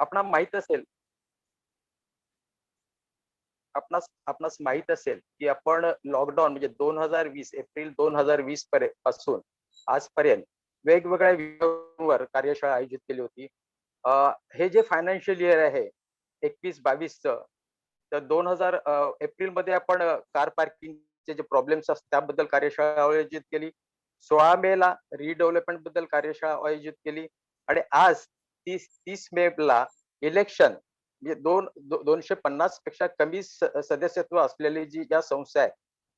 आपणास माहित असेल आपणास आपणास माहित असेल की आपण लॉकडाऊन म्हणजे 2020 एप्रिल 2020 पासून आजपर्यंत वेगवेगळ्या विषयांवर कार्यशाळा आयोजित केली होती. हे जे फायनान्शियल इयर आहे 21-22चं, तर 2000 एप्रिल मध्ये आपण कार पार्किंगचे जे प्रॉब्लेम्स असतात त्याबद्दल कार्यशाळा आयोजित केली. 16 मे ला रिडेव्हलपमेंट बद्दल कार्यशाळा आयोजित केली आणि आज 30 मे ला इलेक्शन म्हणजे 250 पेक्षा कमी सदस्यत्व असलेली ज्या संस्था आहे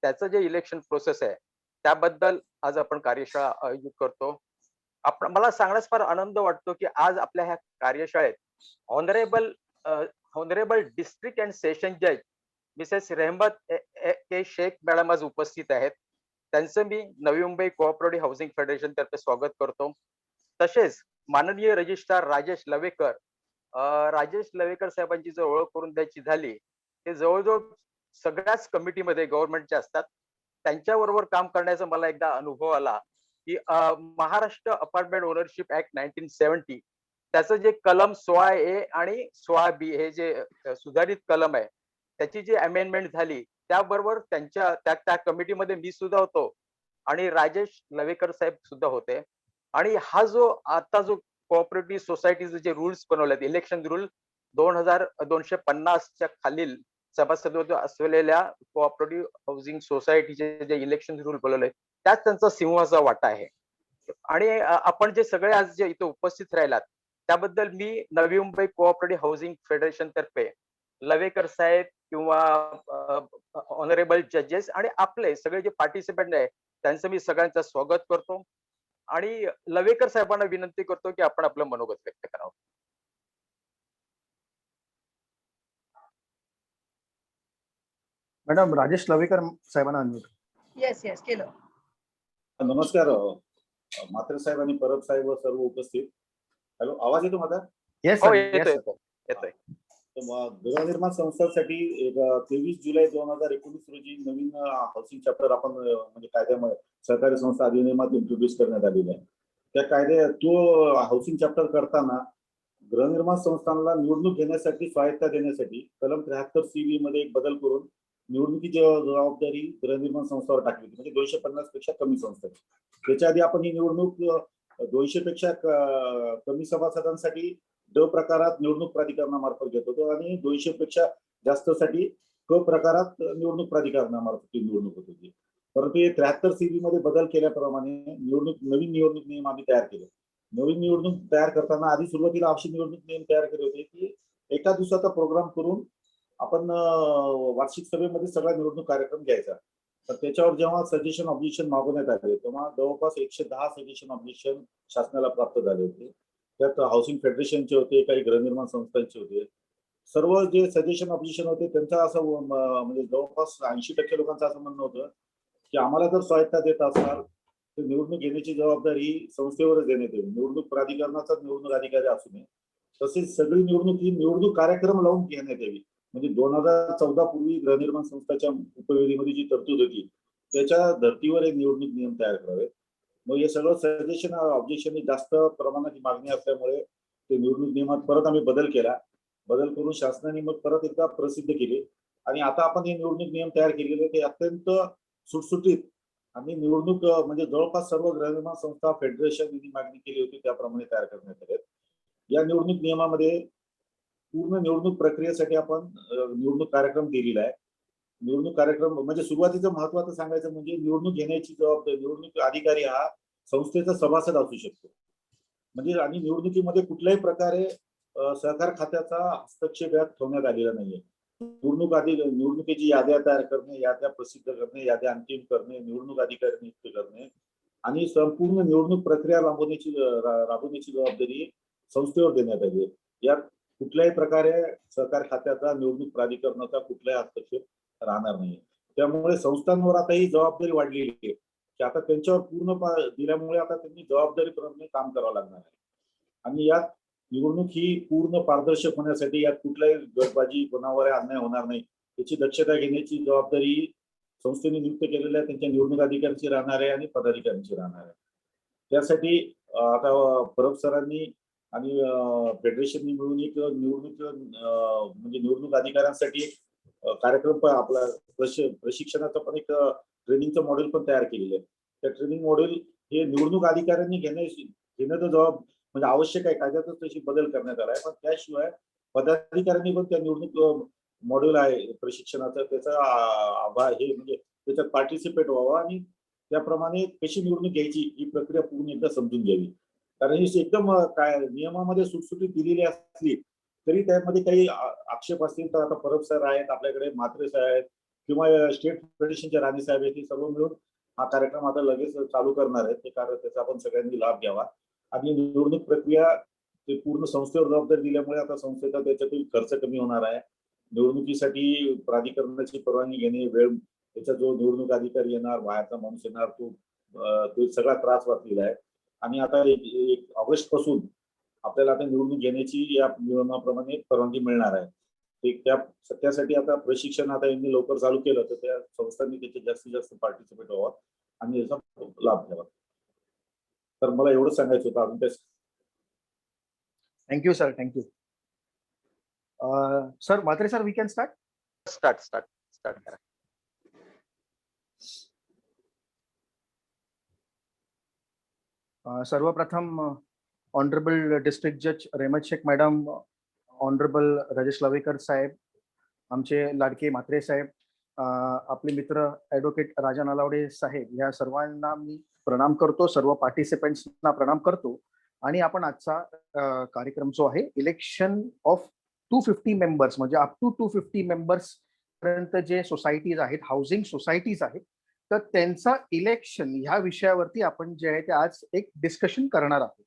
त्याचं जे इलेक्शन प्रोसेस आहे त्याबद्दल आज आपण कार्यशाळा आयोजित करतो. आपण मला सांगण्यास फार आनंद वाटतो की आज आपल्या ह्या कार्यशाळेत honourable honourable district and session जज मिसेस रहमत के शेख मॅडम आज उपस्थित आहेत. त्यांचं मी Navi Mumbai cooperative housing federation तर्फे स्वागत करतो. तसेच माननीय रजिस्ट्रार राजेश लवेकर साहेबांची जर ओळख करून द्यायची झाली, ते जवळजवळ सगळ्याच कमिटीमध्ये गव्हर्नमेंटच्या असतात. त्यांच्याबरोबर काम करण्याचा मला एकदा अनुभव आला की महाराष्ट्र अपार्टमेंट ओनरशिप ऍक्ट 1970 त्याचं जे कलम 16A आणि 16B हे जे सुधारित कलम आहे त्याची जी अमेंडमेंट झाली त्याबरोबर त्या कमिटीमध्ये मी सुद्धा होतो आणि राजेश लवेकर साहेब सुद्धा होते. आणि हा जो आता जो कोऑपरेटिव्ह सोसायटीचे जे रूल्स बनवलेत इलेक्शन रूल 2250च्या खालील सभासदत्व असलेल्या कोऑपरेटिव्ह हाऊसिंग सोसायटीचे जे इलेक्शन रूल बनवले त्यात त्यांचा सिंहाचा वाटा आहे. आणि आपण जे सगळे आज जे इथे उपस्थित राहिलात त्याबद्दल मी Navi Mumbai cooperative housing federation तर्फे लवेकर साहेब किंवा ऑनरेबल जजेस आणि आपले सगळे जे पार्टिसिपंट आहे त्यांचं मी सगळ्यांचं स्वागत करतो आणि लवेकर साहेबांना विनंती करतो की आपण आपलं मनोगत व्यक्त करावं. मॅडम राजेश लवेकर साहेबांना अनम्यूट. येस केलं. नमस्कार म्हात्रे साहेब आणि परब साहेब व सर्व उपस्थित. हॅलो, आवाज येतो माझा? येस येतोय. गृहनिर्माण संस्थांसाठी 23 जुलै 2019 रोजी नवीन हाऊसिंग चॅप्टर आपण म्हणजे कायद्यामध्ये सहकारी संस्था अधिनियमात इंट्रोड्यूस करण्यात आलेला आहे. त्या कायद्या तो हाऊसिंग चॅप्टर करताना गृहनिर्माण संस्थांना निवडणूक घेण्यासाठी स्वायत्ता देण्यासाठी कलम 73 CB मध्ये एक बदल करून निवडणुकीची जबाबदारी गृहनिर्माण संस्थांवर टाकली होती. म्हणजे 250 पेक्षा कमी संस्था. त्याच्या आधी आपण ही निवडणूक 200 पेक्षा कमी सभासदांसाठी ड प्रकारात निवडणूक प्राधिकरणामार्फत घेत होतो आणि 200 पेक्षा जास्तसाठी क प्रकारात निवडणूक प्राधिकरणामार्फत निवडणूक होत होती. परंतु 73 CB मध्ये बदल केल्याप्रमाणे नवीन निवडणूक नियम आम्ही तयार केले. नवीन निवडणूक तयार करताना आधी सुरुवातीला अशी निवडणूक नियम तयार केले होते की एका दिवसाचा प्रोग्राम करून आपण वार्षिक सभेमध्ये सगळा निवडणूक कार्यक्रम घ्यायचा. तर त्याच्यावर जेव्हा सजेशन ऑब्जेक्शन मागवण्यात आले तेव्हा जवळपास 110 सजेशन ऑब्जेक्शन शासनाला प्राप्त झाले होते. त्यात हाऊसिंग फेडरेशनचे होते, काही गृहनिर्माण संस्थांचे होते. सर्व जे सजेशन ऑब्जेक्शन होते त्यांचा असं म्हणजे जवळपास 80% लोकांचं असं म्हणणं होतं की आम्हाला जर स्वायत्ता देत असाल तर निवडणूक घेण्याची जबाबदारी संस्थेवरच देण्यात येईल. निवडणूक प्राधिकरणाचाच निवडणूक अधिकारी असू नये. तसेच सगळी निवडणूक ही निवडणूक कार्यक्रम लावून घेण्यात यावी. म्हणजे 2014 पूर्वी गृहनिर्माण संस्थाच्या उपविधीमध्ये जी तरतूद होती त्याच्या धर्तीवर एक निवडणूक नियम तयार करावे. मग हे सगळं सजेशन ऑब्जेक्शन जास्त प्रमाणात मागणी असल्यामुळे ते निवडणूक नियमात परत आम्ही बदल केला. बदल करून शासनाने मग परत एकदा प्रसिद्ध केले आणि आता आपण हे निवडणूक नियम तयार केलेले ते अत्यंत सुटसुटीत आणि निवडणूक म्हणजे जवळपास सर्व गृहनिर्माण संस्था फेडरेशन यांनी मागणी केली होती त्याप्रमाणे तयार करण्यात आले. या निवडणूक नियमामध्ये पूर्ण निवडणूक प्रक्रियेसाठी आपण निवडणूक कार्यक्रम दिलेला आहे. निवडणूक कार्यक्रम म्हणजे सुरुवातीचं महत्वाचं सांगायचं म्हणजे निवडणूक घेण्याची जबाबदारी निवडणूक अधिकारी हा संस्थेचा सभासद असू शकतो. म्हणजे आणि निवडणुकीमध्ये कुठल्याही प्रकारे सहकार खात्याचा हस्तक्षेप यात ठेवण्यात आलेला नाहीये. निवडणुकीची याद्या तयार करणे, याद्या प्रसिद्ध करणे, याद्या अंतिम करणे, निवडणूक अधिकारी नियुक्त करणे आणि संपूर्ण निवडणूक प्रक्रिया राबवण्याची जबाबदारी संस्थेवर देण्यात आली. यात कुठल्याही प्रकारे सहकार खात्याचा निवडणूक प्राधिकरणाचा कुठलाही हस्तक्षेप राहणार नाही. त्यामुळे संस्थांवर आता ही जबाबदारी वाढलेली आहे की आता त्यांच्यावर पूर्ण दिल्यामुळे आता त्यांनी जबाबदारीप्रमाणे काम करावं लागणार आहे. आणि यात निवडणूक ही पूर्ण पारदर्शक होण्यासाठी यात कुठलाही गटबाजी कोणावर अन्याय होणार नाही याची दक्षता घेण्याची जबाबदारी संस्थेने नियुक्त केलेल्या त्यांच्या निवडणूक अधिकाऱ्यांची राहणार आहे आणि पदाधिकाऱ्यांची राहणार आहे. त्यासाठी आता परब सरांनी आणि फेडरेशनने मिळून एक निवडणूक म्हणजे निवडणूक अधिकाऱ्यांसाठी एक कार्यक्रम पण आपला प्रशिक्षणाचं पण एक ट्रेनिंगचं मॉडेल पण तयार केलेलं आहे. त्या ट्रेनिंग मॉडेल हे निवडणूक अधिकाऱ्यांनी घेणं तर म्हणजे आवश्यक आहे, कायद्यातच तशी बदल करण्यात आला आहे. पण त्याशिवाय पदाधिकाऱ्यांनी पण त्या निवडणूक मॉडेल आहे प्रशिक्षणाचं त्याचा हे म्हणजे त्याच्यात पार्टिसिपेट व्हावं आणि त्याप्रमाणे कशी निवडणूक घ्यायची ही प्रक्रिया पूर्ण एकदा समजून घ्यावी. कारण ही एकदम काय नियमामध्ये सुटसुटीत दिलेली असली तरी त्यामध्ये काही आक्षेप असतील तर आता परब सर आहेत, आपल्याकडे म्हात्रे सर आहेत किंवा स्टेट फेडरेशनचे राणे साहेब आहेत, हे सर्व मिळून हा कार्यक्रम आता लगेच चालू करणार आहेत. ते कारण त्याचा आपण सगळ्यांनी लाभ घ्यावा आणि निवडणूक प्रक्रिया ते पूर्ण संस्थेवर जबाबदारी दिल्यामुळे आता संस्थेचा त्याच्यातील खर्च कमी होणार आहे. निवडणुकीसाठी प्राधिकरणाची परवानगी घेणे, वेळ, त्याचा जो निवडणूक अधिकारी येणार, बाहेरचा माणूस येणार, तो सगळा त्रास वाचलेला आहे. आणि आता 1 ऑगस्ट पासून आपल्याला आता निवडणूक घेण्याची या नियमाप्रमाणे परवानगी मिळणार आहे. त्यासाठी आता प्रशिक्षण आता यांनी लवकर चालू केलं तर त्या संस्थांनी त्याचे जास्तीत जास्त पार्टिसिपेट व्हावं आणि याचा लाभ घ्यावा. तर मला एवढंच सांगायचं होतं. अजून thank you sir, thank you. Sir Mhatre sir, we can start. Start करा. सर्वप्रथम ऑनरेबल डिस्ट्रिक्ट जज रेहमत शेख मॅडम, ऑनरेबल राजेश लवेकर साहेब, आमचे लाडके म्हात्रे साहेब, आपले मित्र ॲडव्होकेट राजा नलावडे साहेब, या सर्वांना मी प्रणाम करतो. सर्व पार्टिसिपेंट्सना प्रणाम करतो. आणि आपण आजचा कार्यक्रम जो आहे इलेक्शन ऑफ 250 मेंबर्स म्हणजे अप टू 250 मेंबर्स पर्यंत जे सोसायटीज आहेत, हाऊसिंग सोसायटीज आहेत, तर त्यांचा इलेक्शन ह्या विषयावरती आपण जे आहे ते आज एक डिस्कशन करणार आहोत.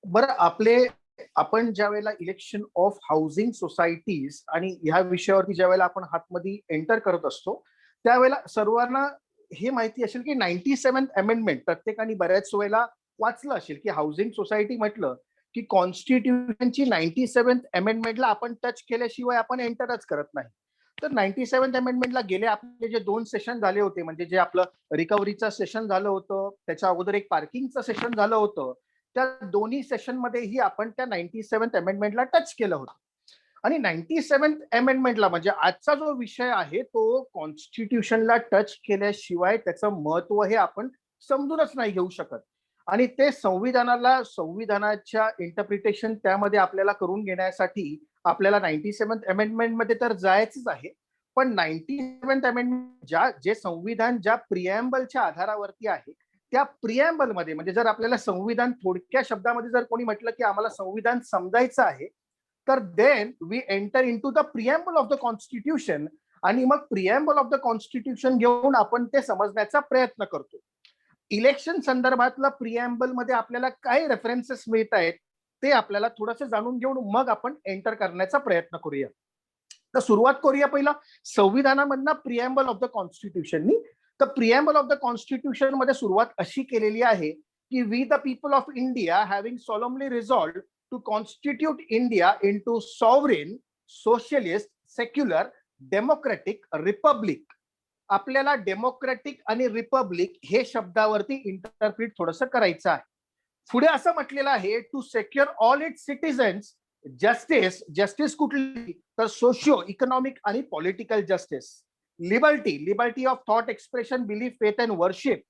बरं, आपण ज्या वेळेला इलेक्शन ऑफ हाऊसिंग सोसायटीज आणि ह्या विषयावरती ज्या वेळेला आपण हातमध्ये एंटर करत असतो त्यावेळेला सर्वांना हे माहिती असेल की 97th अमेंडमेंट प्रत्येकाने बऱ्याच वेळेला वाचलं असेल की हाऊसिंग सोसायटी म्हटलं की कॉन्स्टिट्यूशनची 97th अमेंडमेंटला आपण टच केल्याशिवाय आपण एंटरच करत नाही. तर 97th अमेंडमेंटला गेले आपले जे 2 सेशन झाले होते, म्हणजे जे आपलं रिकव्हरीचं सेशन झालं होतं, त्याच्या अगोदर एक पार्किंगचं सेशन झालं होतं, त्या दोन्ही सेशन मध्येही आपण त्या 97th अमेंडमेंटला टच केलं होतं. आणि 97th अमेंडमेंटला म्हणजे आजचा जो विषय आहे तो कॉन्स्टिट्यूशनला टच केल्याशिवाय त्याचं महत्व हे आपण समजूनच नाही घेऊ शकत. आणि ते संविधानाच्या इंटरप्रिटेशन त्यामध्ये आपल्याला करून घेण्यासाठी आपल्याला 97th अमेंडमेंट मध्ये तर जायचंच आहे. पण 97th अमेंडमेंट जे संविधान ज्या प्रिएम्बलच्या आधारावरती आहे त्या प्रिएम्बल मध्ये, म्हणजे जर आपल्याला संविधान थोडक्या शब्दामध्ये जर कोणी म्हटलं की आम्हाला संविधान समजायचं आहे तर then we enter in to the preamble of the constitution आणि मग प्रिएम्बल ऑफ द कॉन्स्टिट्यूशन घेऊन आपण ते समजण्याचा प्रयत्न करतो. इलेक्शन संदर्भातलं प्रिएम्बल मध्ये आपल्याला काय रेफरन्सेस मिळत आहेत ते आपल्याला थोडंसं जाणून घेऊन मग आपण एंटर करण्याचा प्रयत्न करूया. तर सुरुवात करूया पहिला संविधानामधनं प्रिएम्बल ऑफ द कॉन्स्टिट्यूशननी. तर प्रिएम्बल ऑफ द कॉन्स्टिट्यूशन मध्ये सुरुवात अशी केलेली आहे की we the people of India having solemnly resolved to constitute India into sovereign, socialist, secular, democratic republic. आपल्याला डेमोक्रेटिक आणि रिपब्लिक हे शब्दावरती इंटरप्रिट थोडंसं करायचं आहे. पुढे असं म्हटलेलं आहे to secure all its citizens justice कुठली तर सोशिओ इकॉनॉमिक आणि political justice, liberty of thought expression, belief, faith and worship,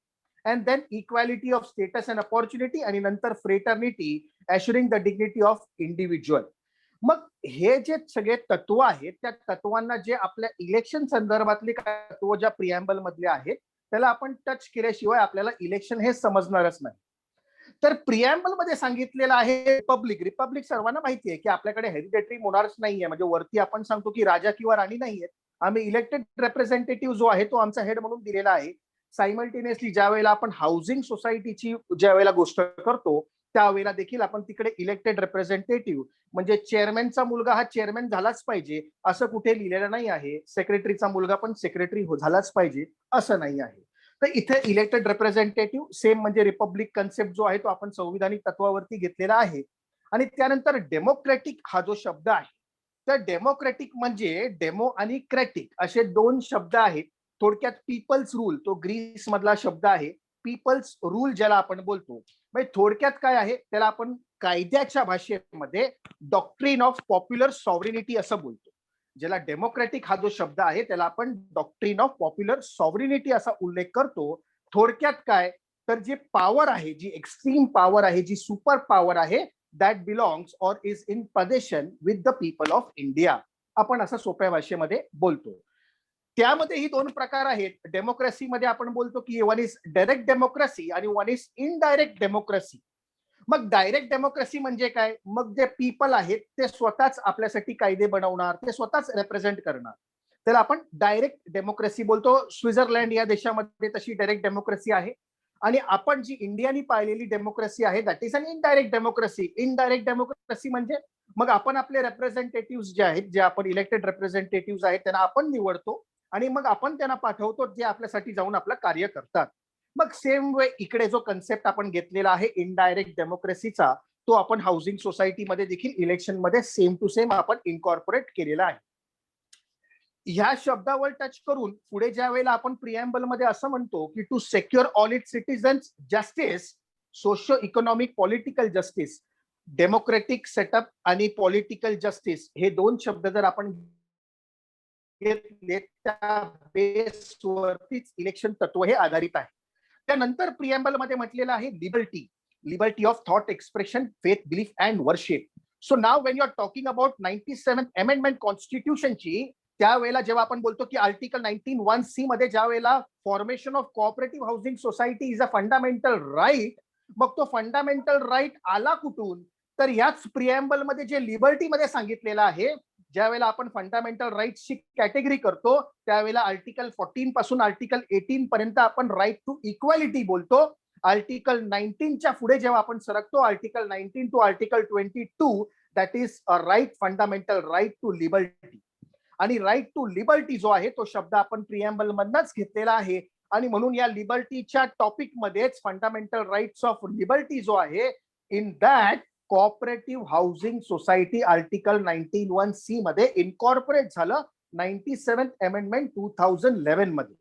and then equality of status and opportunity, आणि नंतर fraternity assuring the dignity of individual. मग हे जे सगळे तत्व आहेत त्या तत्वांना जे आपल्या इलेक्शन संदर्भातले तत्व ज्या प्रिएम्बल मधले आहेत त्याला आपण टच केल्याशिवाय आपल्याला इलेक्शन हे समजणारच नाही. तर प्रिएम्बल मध्ये सांगितलेलं आहे रिपब्लिक सर्वांना माहिती आहे की आपल्याकडे हेरिडेटरी मोनार्क्स नाहीये, म्हणजे वरती आपण सांगतो की राजा किंवा राणी नाहीयेत, आम्ही इलेक्टेड रिप्रेझेंटेटिव्ह जो आहे तो आमचा हेड म्हणून दिलेला आहे. सायमल्टेनियसली ज्या वेळेला आपण हाऊसिंग सोसायटीची ज्या वेळेला गोष्ट करतो त्यावेळेला देखील आपण तिकडे इलेक्टेड रिप्रेझेंटेटिव्ह म्हणजे चेअरमॅनचा मुलगा हा चेअरमॅन झालाच पाहिजे असं कुठे लिहिलेलं नाही आहे, सेक्रेटरीचा मुलगा पण सेक्रेटरी झालाच पाहिजे असं नाही आहे. तर इथे इलेक्टेड रिप्रेझेंटेटिव्ह सेम म्हणजे रिपब्लिक कन्सेप्ट जो आहे तो आपण संविधानिक तत्वावरती घेतलेला आहे. आणि त्यानंतर डेमोक्रेटिक हा जो शब्द आहे तर डेमोक्रेटिक म्हणजे डेमो आणि क्रेटिक असे 2 शब्द आहेत. थोडक्यात पीपल्स रूल तो ग्रीस मधला शब्द आहे. पीपल्स रूल ज्याला आपण बोलतो म्हणजे थोडक्यात काय आहे, त्याला आपण कायद्याच्या भाषेमध्ये डॉक्ट्रिन ऑफ पॉप्युलर सॉव्हरेनिटी असं बोलतो. ज्याला डेमोक्रॅटिक हा जो शब्द आहे त्याला आपण डॉक्ट्रिन ऑफ पॉप्युलर सॉव्हरेनिटी असा उल्लेख करतो. थोडक्यात काय, तर जे पॉवर आहे, जी एक्स्ट्रीम पॉवर आहे, जी सुपर पॉवर आहे, that belongs or is in possession with the people of India, आपण असं सोप्या भाषेमध्ये बोलतो. त्यामध्ये ही दोन प्रकार आहेत. डेमोक्रेसीमध्ये आपण बोलतो की वन इज डायरेक्ट डेमोक्रेसी आणि वन इज इनडायरेक्ट डेमोक्रेसी. मग डायरेक्ट डेमोक्रेसी म्हणजे काय? मग जे पीपल आहेत ते स्वतःच आपल्यासाठी कायदे बनवणार, ते स्वतःच रिप्रेझेंट करणार, त्याला आपण डायरेक्ट डेमोक्रेसी बोलतो. स्वित्झर्लंड या देशामध्ये तशी डायरेक्ट डेमोक्रेसी आहे. आणि आपण जी इंडियानी पाहिलेली डेमोक्रेसी आहे that is an indirect democracy. Indirect democracy म्हणजे मग आपण आपले रिप्रेझेंटेटिव्ह जे आहेत, जे आपण इलेक्टेड रिप्रेझेंटेटिव्ह आहेत, त्यांना आपण निवडतो आणि मग आपण त्यांना पाठवतो, जे आपल्यासाठी जाऊन आपलं कार्य करतात. मग सेम वे इकडे जो कन्सेप्ट आपण घेतलेला आहे इनडायरेक्ट डेमोक्रेसीचा, तो आपण हाऊसिंग सोसायटीमध्ये देखील इलेक्शनमध्ये सेम टू सेम आपण इन्कॉर्पोरेट केलेला आहे. ह्या शब्दावर टच करून पुढे ज्या वेळेला आपण प्रिएम्बल मध्ये असं म्हणतो की to secure all it citizens justice, socio economic political justice, democratic setup आणि पॉलिटिकल जस्टिस, हे दोन शब्द जर आपण घेतले त्या बेसवरतीच इलेक्शन तत्व हे आधारित आहे. त्यानंतर प्रिएम्बल मध्ये म्हटलेलं आहे liberty, liberty of thought expression, faith, belief and worship. So नाव when you are talking about 97th amendment कॉन्स्टिट्यूशनची, त्यावेळेला जेव्हा आपण बोलतो की आर्टिकल 19(1)(c) मध्ये ज्या वेळेला formation of cooperative housing society is a fundamental right, मग तो फंडामेंटल राईट आला कुठून? तर याच प्रिएम्बल मध्ये जे लिबर्टी मध्ये सांगितलेलं आहे, ज्या वेळेला आपण फंडामेंटल राईट्सची कॅटेगरी करतो त्यावेळेला आर्टिकल 14 पासून आर्टिकल 18 पर्यंत आपण राईट टू इक्वालिटी बोलतो. आर्टिकल 19च्या पुढे जेव्हा आपण सरकतो, article 19 to article 22, that is a right, fundamental right to liberty. आणि राईट टू लिबर्टी जो आहे तो शब्द आपण प्रिएम्बल मधनच घेतलेला आहे. आणि म्हणून या लिबर्टीच्या टॉपिक मध्येच फंडामेंटल राईट्स ऑफ लिबर्टी जो आहे, in that cooperative housing society article 19(1)(c) मध्ये इन्कॉर्पोरेट झालं 97th अमेंडमेंट 2011 मध्ये.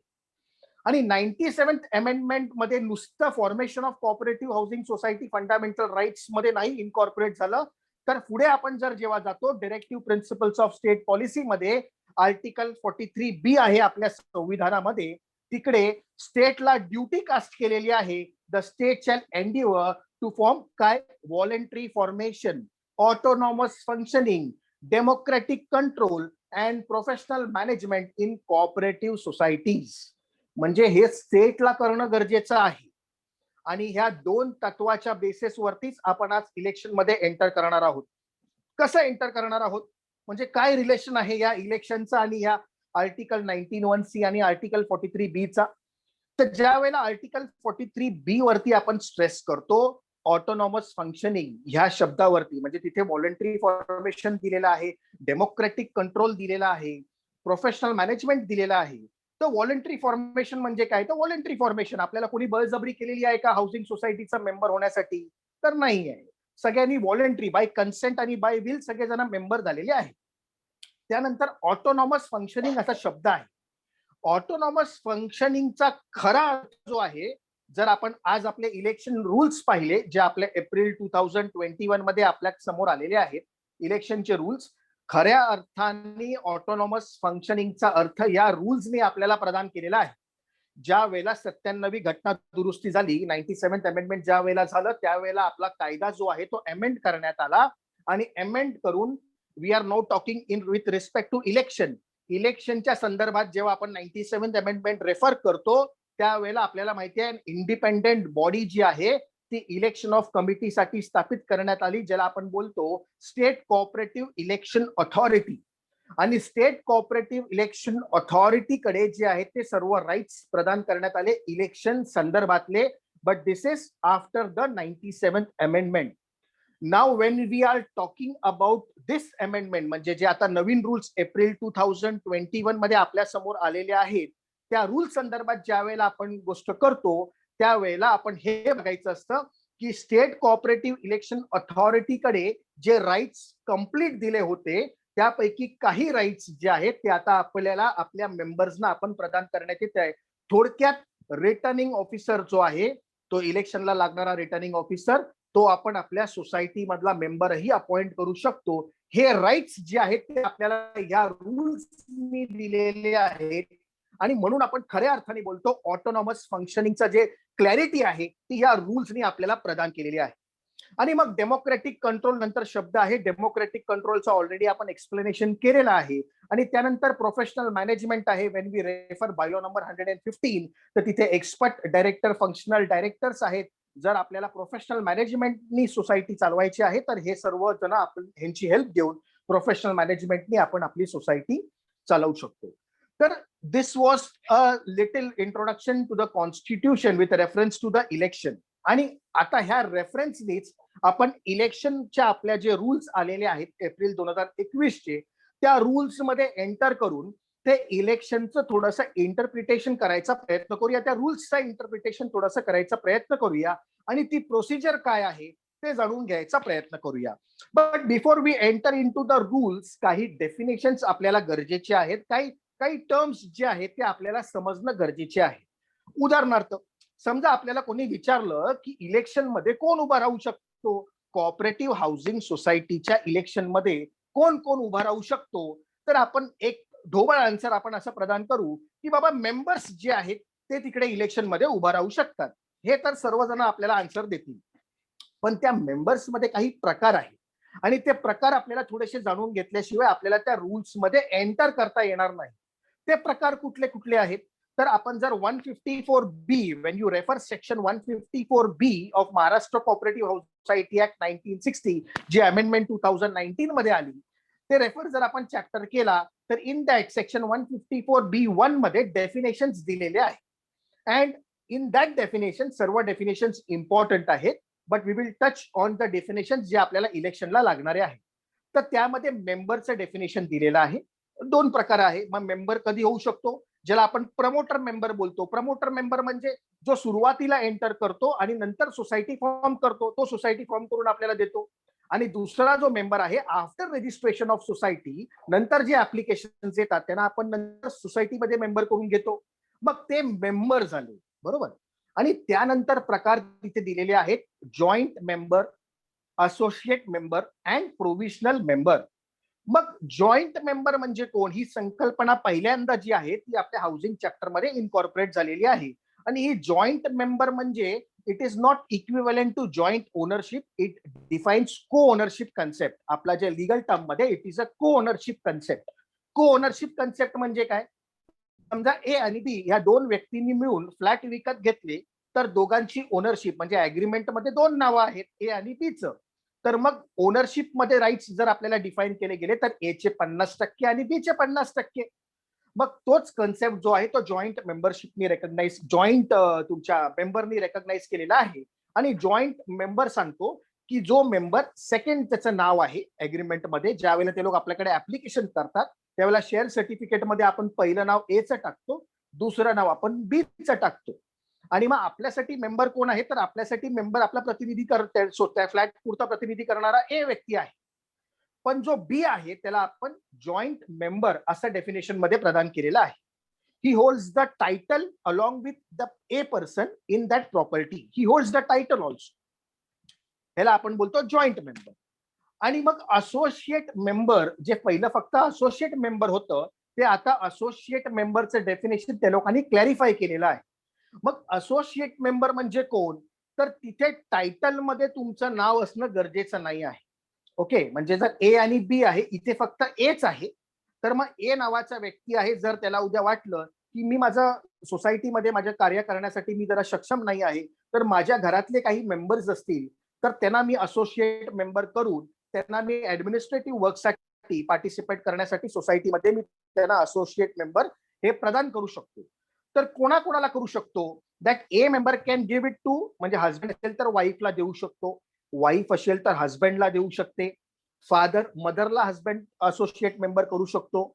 आणि 97th अमेंडमेंट मध्ये नुसतं formation of cooperative housing society fundamental rights मध्ये नाही इन्कॉर्पोरेट झालं, तर पुढे आपण जर जेव्हा जातो directive principles of state policy मध्ये आर्टिकल 43B आहे आपल्या संविधानामध्ये, तिकडे स्टेटला ड्युटी कास्ट केलेली आहे, the state shall endeavour to form काय, voluntary formation, autonomous functioning, democratic control and professional management in cooperative societies. म्हणजे हे स्टेटला करणं गरजेचं आहे. आणि ह्या दोन तत्वाच्या बेसिसवरतीच आपण आज इलेक्शन मध्ये एंटर करणार आहोत. कसं एंटर करणार आहोत म्हणजे काय रिलेशन आहे या इलेक्शनचा आणि या आर्टिकल 19(1)(c) आणि आर्टिकल 43B चा? तर ज्या वेळेला आर्टिकल 43B वरती आपण स्ट्रेस करतो ऑटोनॉमस फंक्शनिंग ह्या शब्दावरती, म्हणजे तिथे व्हॉलंटरी फॉर्मेशन दिलेलं आहे, डेमोक्रेटिक कंट्रोल दिलेला आहे, प्रोफेशनल मॅनेजमेंट दिलेला आहे. तर व्हॉलंटरी फॉर्मेशन म्हणजे काय? तर व्हॉलंटरी फॉर्मेशन, आपल्याला कोणी बळजबरी केलेली आहे का हाऊसिंग सोसायटीचा मेंबर होण्यासाठी? तर नाही आहे. सगळ्यांनी व्हॉलंटरी बाय कन्सेंट आणि बाय विल सगळेजण मेंबर झालेले आहेत. त्यानंतर ऑटोनॉमस फंक्शनिंग असा शब्द आहे. ऑटोनॉमस फंक्शनिंगचा खरा अर्थ जो आहे, जर आपण आज आपले इलेक्शन रूल्स पाहिले, जे आपल्या एप्रिल 2021 मध्ये आपल्या समोर आलेले आहेत इलेक्शनचे रूल्स, खऱ्या अर्थाने ऑटोनॉमस फंक्शनिंगचा अर्थ या रूल्सने आपल्याला प्रदान केलेला आहे. ज्या वेळेला 97वी घटना दुरुस्ती झाली, 97th अमेंडमेंट ज्या वेळेला झालं, त्यावेळेला आपला कायदा जो आहे तो अमेंड करण्यात आला. आणि अमेंड करून we are now talking in with respect to election. इलेक्शनच्या संदर्भात जेव्हा आपण 97th अमेंडमेंट रेफर करतो, त्यावेळेला आपल्याला माहिती आहे इंडिपेंडेंट बॉडी जी आहे ती इलेक्शन ऑफ कमिटीसाठी स्थापित करण्यात आली, ज्याला आपण बोलतो स्टेट कोऑपरेटिव्ह इलेक्शन अथॉरिटी. आणि स्टेट कोऑपरेटिव्ह इलेक्शन अथॉरिटीकडे जे आहेत ते सर्व राईट्स प्रदान करण्यात आले इलेक्शन संदर्भातले. But this is after the 97th amendment. Now when we are talking about this amendment, म्हणजे जे आता नवीन रूल्स एप्रिल 2021 मध्ये आपल्या समोर आलेले आहेत, त्या रूल संदर्भात ज्या वेळेला आपण गोष्ट करतो त्यावेळेला आपण हे बघायचं असतं की स्टेट कोऑपरेटिव्ह इलेक्शन अथॉरिटीकडे जे राईट्स कंप्लीट दिले होते त्यापैकी काही राईट्स जे आहेत ते आता आपल्याला आपल्या मेंबर्सना आपण प्रदान करण्यात येत आहे. थोडक्यात रिटर्निंग ऑफिसर जो आहे तो इलेक्शनला लागणारा रिटर्निंग ऑफिसर तो आपण आपल्या सोसायटी मधला मेंबरही अपॉइंट करू शकतो. हे राईट्स जे आहेत ते आपल्याला या रूल्सनी दिलेले आहेत आणि म्हणून आपण खऱ्या अर्थाने बोलतो ऑटोनॉमस फंक्शनिंगचं जे क्लॅरिटी आहे ती या रूल्सनी आपल्याला प्रदान केलेली आहे. आणि मग डेमोक्रेटिक कंट्रोल नंतर शब्द आहे. डेमोक्रेटिक कंट्रोलचा ऑलरेडी आपण एक्सप्लेनेशन केलेलं आहे. आणि त्यानंतर प्रोफेशनल मॅनेजमेंट आहे. When we refer bylaw number 115 तर तिथे एक्सपर्ट डायरेक्टर, फंक्शनल डायरेक्टर्स आहेत. जर आपल्याला प्रोफेशनल मॅनेजमेंटनी सोसायटी चालवायची आहे तर हे सर्व जण आपण ह्यांची हेल्प घेऊन प्रोफेशनल मॅनेजमेंटनी आपण आपली सोसायटी चालवू शकतो. तर this was a little introduction to the constitution with reference to the election. आणि आता ह्या रेफरन्सनीच आपण इलेक्शनच्या आपल्या जे रूल्स आलेले आहेत एप्रिल 2021 चे त्या रूल्स मध्ये एंटर करून ते इलेक्शनचं थोडंसं इंटरप्रिटेशन करायचा प्रयत्न करूया. त्या रूल्सचा इंटरप्रिटेशन थोडंसं करायचा प्रयत्न करूया आणि ती प्रोसिजर काय आहे ते जाणून घ्यायचा प्रयत्न करूया. But before we enter in to the rules काही डेफिनेशन्स आपल्याला गरजेचे आहेत. काही टर्म्स जे आहेत ते आपल्याला समजणं गरजेचे आहे. उदाहरणार्थ समजा आपल्याला कोणी विचारलं की इलेक्शन मध्ये कोण उभा राहू शकतो, कोऑपरेटिव्ह हाऊसिंग सोसायटीच्या इलेक्शन मध्ये कोण कोण उभा राहू शकतो, तर आपण एक ढोबळ आन्सर आपण असं प्रदान करू की बाबा मेंबर्स जे आहेत ते तिकडे इलेक्शन मध्ये उभा राहू शकतात. हे तर सर्वजण आपल्याला आन्सर देतील. पण त्या मेंबर्स मध्ये काही प्रकार आहेत आणि ते प्रकार आपल्याला थोडेसे जाणून घेतल्याशिवाय आपल्याला त्या रूल्स मध्ये एंटर करता येणार नाही. ते प्रकार कुठले कुठले आहेत तर आपण जर 154B when you refer section 154B of Maharashtra cooperative society act 1960 जी अमेंडमेंट 2019 मध्ये आली ते रेफर जर आपण चॅप्टर केला तर इन दॅट सेक्शन 154B1 मध्ये डेफिनेशन्स दिलेले आहेत. अँड इन दॅट डेफिनेशन सर्व डेफिनेशन्स इम्पॉर्टंट आहेत. But we will touch on the definition जे आपल्याला इलेक्शनला लागणारे आहेत. तर त्यामध्ये मेंबरचं डेफिनेशन दिलेलं आहे. 2 प्रकार आहे. मग मेंबर कधी होऊ शकतो, ज्याला आपण प्रमोटर मेंबर बोलतो. प्रमोटर मेंबर म्हणजे जो सुरुवातीला एंटर करतो आणि नंतर सोसायटी फॉर्म करतो. तो सोसायटी फॉर्म करून आपल्याला देतो. आणि दुसरा जो मेंबर आहे आफ्टर रजिस्ट्रेशन ऑफ सोसायटी नंतर जे ऍप्लिकेशन येतात त्यांना आपण नंतर सोसायटीमध्ये मेंबर करून घेतो. मग ते मेंबर झाले, बरोबर. आणि त्यानंतर प्रकार तिथे दिलेले आहेत joint member, associate member and provisional member. मग जॉईंट मेंबर म्हणजे कोण, ही संकल्पना पहिल्यांदा जी आहे ती आपल्या हाऊसिंग चॅप्टर मध्ये इनकॉर्पोरेट झालेली आहे. आणि ही जॉईंट मेंबर म्हणजे it is not equivalent to joint ownership. It defines co ownership concept. आपला जे लिगल टर्म मध्ये it is a co ownership concept. Co ownership concept म्हणजे काय, समजा ए आणि बी ह्या 2 व्यक्तींनी मिळून फ्लॅट विकत घेतले तर दोघांची ओनरशिप म्हणजे अग्रीमेंट मध्ये 2 नावं आहेत ए आणि बीचं. तर मग ओनरशिप मध्ये राईट्स जर आपल्याला डिफाईन केले गेले तर ए चे 50% आणि बी चे 50%. मग तोच कन्सेप्ट जो आहे तो जॉईंट मेंबरशिपनी रेकग्नाइज, जॉईंट तुमच्या मेंबरनी रेकग्नाइज केलेला आहे. आणि जॉईंट मेंबर सांगतो की जो मेंबर सेकंड त्याचं नाव आहे अग्रीमेंट मध्ये, ज्या वेळेला ते लोक आपल्याकडे ऍप्लिकेशन करतात त्यावेळेला शेअर सर्टिफिकेट मध्ये आपण पहिलं नाव ए चं टाकतो, दुसरं नाव आपण बी चं टाकतो. आणि मग आपल्यासाठी मेंबर कोण आहे तर आपल्यासाठी मेंबर आपला प्रतिनिधी त्या फ्लॅट पुरता प्रतिनिधी करणारा ए व्यक्ती आहे. पण जो बी आहे त्याला आपण जॉईंट मेंबर असं डेफिनेशन मध्ये प्रदान केलेलं आहे. ही holds the title along with the a person in that property. He holds the title also. ह्याला आपण बोलतो जॉईंट मेंबर. आणि मग असोसिएट मेंबर जे पहिलं फक्त असोसिएट मेंबर होतं ते आता असोसिएट मेंबरचं डेफिनेशन त्या लोकांनी क्लॅरिफाय केलेलं आहे. मग असोसिएट मेंबर म्हणजे कोण तर तिथे टायटल मध्ये तुमचं नाव असणं गरजेचं नाही आहे. ओके, म्हणजे जर ए आणि बी आहे इथे फक्त एच आहे तर मग ए नावाचा व्यक्ती आहे, जर त्याला उद्या वाटलं की मी माझा सोसायटीमध्ये माझ्या कार्य करण्यासाठी मी जरा सक्षम नाही आहे तर माझ्या घरातले काही मेंबर्स असतील तर त्यांना मी असोसिएट मेंबर करून त्यांना मी ऍडमिनिस्ट्रेटिव्ह वर्कसाठी पार्टिसिपेट करण्यासाठी सोसायटीमध्ये मी त्यांना असोसिएट मेंबर हे प्रदान करू शकतो. तर कोणाकोणाला करू शकतो, that A member can give it to, म्हणजे हस्बंड असेल तर वाईफला देऊ शकतो, वाईफ असेल तर हस्बंडला देऊ शकते, फादर मदरला हस्बंड असोसिएट मेंबर करू शकतो,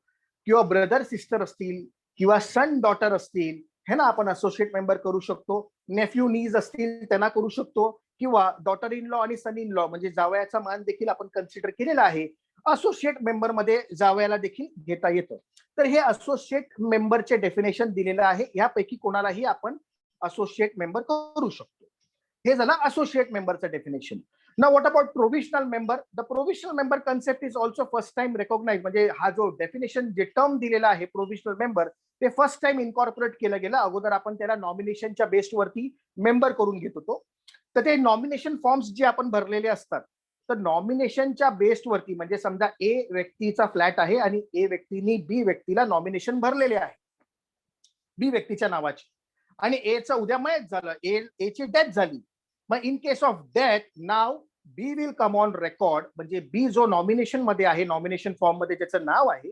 किंवा ब्रदर सिस्टर असतील किंवा सन डॉटर असतील ह्यांना आपण असोसिएट मेंबर करू शकतो, नेफ्यू नीज असतील त्यांना करू शकतो, किंवा डॉटर इन लॉ आणि सन इन लॉ म्हणजे जावयाचा मान देखील आपण कन्सिडर केलेला आहे. असोसिएट मेंबर मध्ये जावयाला देखील घेता येतं. तर हे असोसिएट मेंबरचे डेफिनेशन दिलेलं आहे. यापैकी कोणालाही आपण असोसिएट मेंबर करू शकतो. हे झालं असोसिएट मेंबरचं definition. Now what about provisional member? The provisional member concept is also first time recognized. म्हणजे हा जो डेफिनेशन जे टर्म दिलेला आहे प्रोव्हिजनल मेंबर, ते फर्स्ट टाइम इन्कॉर्पोरेट केलं गेलं. अगोदर आपण त्याला नॉमिनेशनच्या बेसवरती मेंबर करून घेत होतो. तर ते नॉमिनेशन फॉर्म्स जे आपण भरलेले असतात, तर नॉमिनेशनच्या बेसवरती म्हणजे समजा ए व्यक्तीचा फ्लॅट आहे आणि ए व्यक्तीने बी व्यक्तीला नॉमिनेशन भरलेले आहे बी व्यक्तीच्या नावाची, आणि एचं उद्या मयत झालं, ए ची डेथ झाली. मग in case of death now B will come on record. म्हणजे बी जो नॉमिनेशन मध्ये आहे, नॉमिनेशन फॉर्म मध्ये ज्याचं नाव आहे,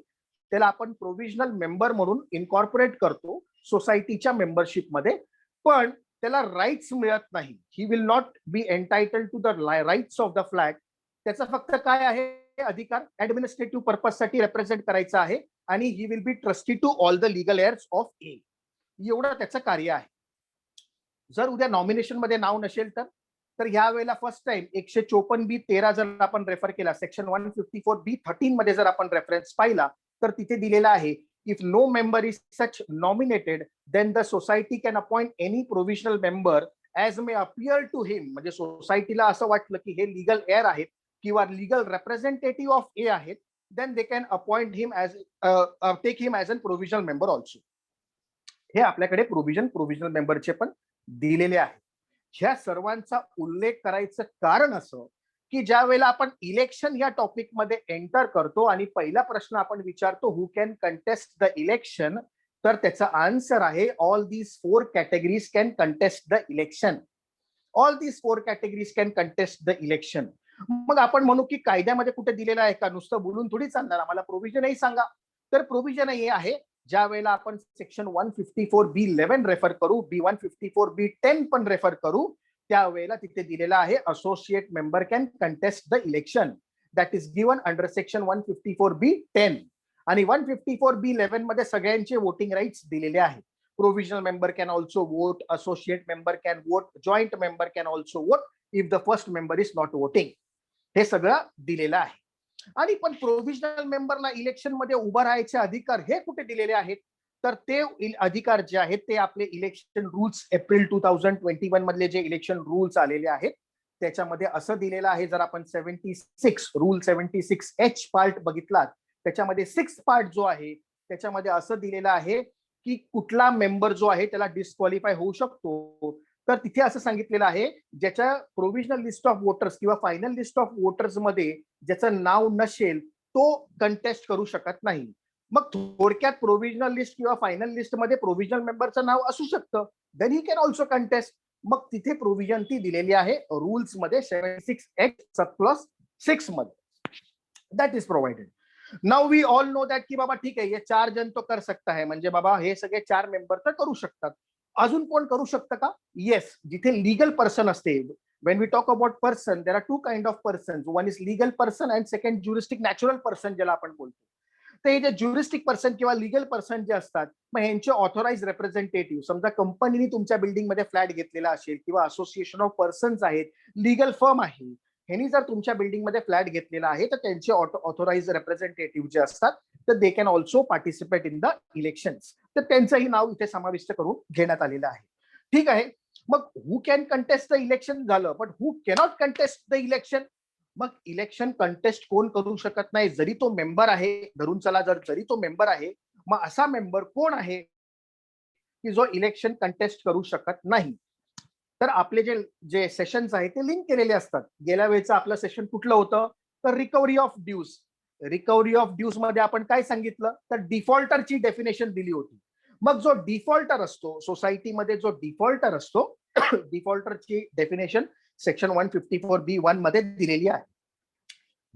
त्याला आपण प्रोव्हिजनल मेंबर म्हणून इन्कॉर्पोरेट करतो सोसायटीच्या मेंबरशिप मध्ये. पण त्याला राईट्स मिळत नाही. He will not be entitled to the rights of the flat. त्याचं फक्त काय आहे अधिकार, ऍडमिनिस्ट्रेटिव्ह पर्पज साठी रिप्रेझेंट करायचा आहे, आणि he will be trustee to all the legal heirs of a. एवढं त्याचं कार्य आहे. जर उद्या नॉमिनेशन मध्ये नाव नसेल तर ह्या वेळेला फर्स्ट टाइम 154B13 जर आपण रेफर केला, सेक्शन 154B13 मध्ये जर आपण रेफरन्स पाहिला, तर तिथे दिलेला आहे, if no member is such nominated then the society can appoint any provisional member as may appear to him. म्हणजे सोसायटीला असं वाटलं की हे लिगल एअर आहेत किंवा लिगल रिप्रेझेंटेटिव्ह ऑफ ए आहेत, then they can appoint him as take him as an provisional member also. हे आपल्याकडे प्रोव्हिजनल मेंबरचे पण दिलेले आहे. ह्या सर्वांचा उल्लेख करायचं कारण असं की ज्या वेळेला आपण इलेक्शन या टॉपिक मध्ये एंटर करतो आणि पहिला प्रश्न आपण विचारतो हु कॅन कंटेस्ट द इलेक्शन, तर त्याचा आन्सर आहे all these 4 categories can contest the election. All these 4 categories can contest the election. मग आपण म्हणू की कायद्यामध्ये कुठे दिलेलं आहे का, नुसतं बोलून थोडी चालणार, आम्हाला प्रोव्हिजनही सांगा. तर प्रोव्हिजन हे आहे, ज्या वेळेला आपण सेक्शन 154B11 रेफर करू, B154B10 पण रेफर करू, त्यावेळेला तिथे दिलेला आहे associate member can contest the election. That is given under section 154B10. आणि 154B11 मध्ये सगळ्यांचे वोटिंग राईट्स दिलेले आहेत. Provisional member can also vote, associate member can vote, joint member can also vote if the first member is not voting. हे सगळं दिलेलं आहे. आणि पण प्रोव्हिजनल मेंबरला इलेक्शन मध्ये उभं राहायचे अधिकार हे कुठे दिलेले आहेत, तर ते अधिकार जे आहेत ते आपले इलेक्शन रूल्स एप्रिल 2021 मधले जे इलेक्शन रूल्स आलेले आहेत त्याच्यामध्ये असं दिलेलं आहे. जर आपण 76 रूल 76H पार्ट बघितलात, त्याच्यामध्ये 6 पार्ट जो आहे त्याच्यामध्ये असं दिलेलं आहे की कुठला मेंबर जो आहे त्याला डिस्क्वालिफाय होऊ शकतो. तर तिथे असं सांगितलेलं आहे, ज्याच्या प्रोव्हिजनल लिस्ट ऑफ वोटर्स किंवा फायनल लिस्ट ऑफ वोटर्स मध्ये ज्याचं नाव नसेल तो कंटेस्ट करू शकत नाही. मग थोडक्यात प्रोव्हिजनल लिस्ट किंवा फायनल लिस्ट मध्ये प्रोव्हिजनल मेंबरचं नाव असू शकतं, then he can also contest. मग तिथे प्रोव्हिजन ती दिलेली आहे रूल्स मध्ये 76H+6 मध्ये. That is provided. Now we all know that की बाबा ठीक आहे, ये 4 जन तो कर सकता है, म्हणजे बाबा हे सगळे 4 मेंबर तर करू शकतात. अजून कोण करू शकतं का? येस, जिथे लीगल पर्सन असते. when we talk about person there are 2 kind of persons, one is legal person and second juristic natural person ज्याला आपण बोलतो. तर हे जे ज्युरिस्टिक पर्सन किंवा लिगल पर्सन जे असतात, मग यांचे ऑथोराइज रिप्रेझेंटेटिव्ह, समजा कंपनीने तुमच्या बिल्डिंग मध्ये फ्लॅट घेतलेला असेल किंवा असोसिएशन ऑफ पर्सन्स आहेत, लिगल फर्म आहे, ह्यांनी जर तुमच्या बिल्डिंग मध्ये फ्लॅट घेतलेला आहे तर त्यांचे ऑथोराइज रिप्रेझेंटेटिव्ह जे असतात तर they can also participate in the elections. तर त्यांचंही नाव इथे समाविष्ट करून घेण्यात आलेलं आहे. ठीक आहे. मग हु कॅन कंटेस्ट द इलेक्शन झालं, पण हु कॅनॉट कंटेस्ट द इलेक्शन. मग इलेक्शन कंटेस्ट कोण करू शकत नाही, जरी तो मेंबर आहे, धरून चला जरी तो मेंबर आहे, मग असा मेंबर कोण आहे की जो इलेक्शन कंटेस्ट करू शकत नाही. तर आपले जे सेशन्स आहेत ते लिंक केलेले असतात. गेल्या वेळेचं आपलं सेशन कुठलं होतं, तर recovery of dues. Recovery of dues मध्ये आपण काय सांगितलं, तर डिफॉल्टरची डेफिनेशन दिली होती. मग जो डिफॉल्टर असतो सोसायटीमध्ये, जो डिफॉल्टर असतो, डिफॉल्टरची डेफिनेशन सेक्शन 154B1 मध्ये दिलेली आहे.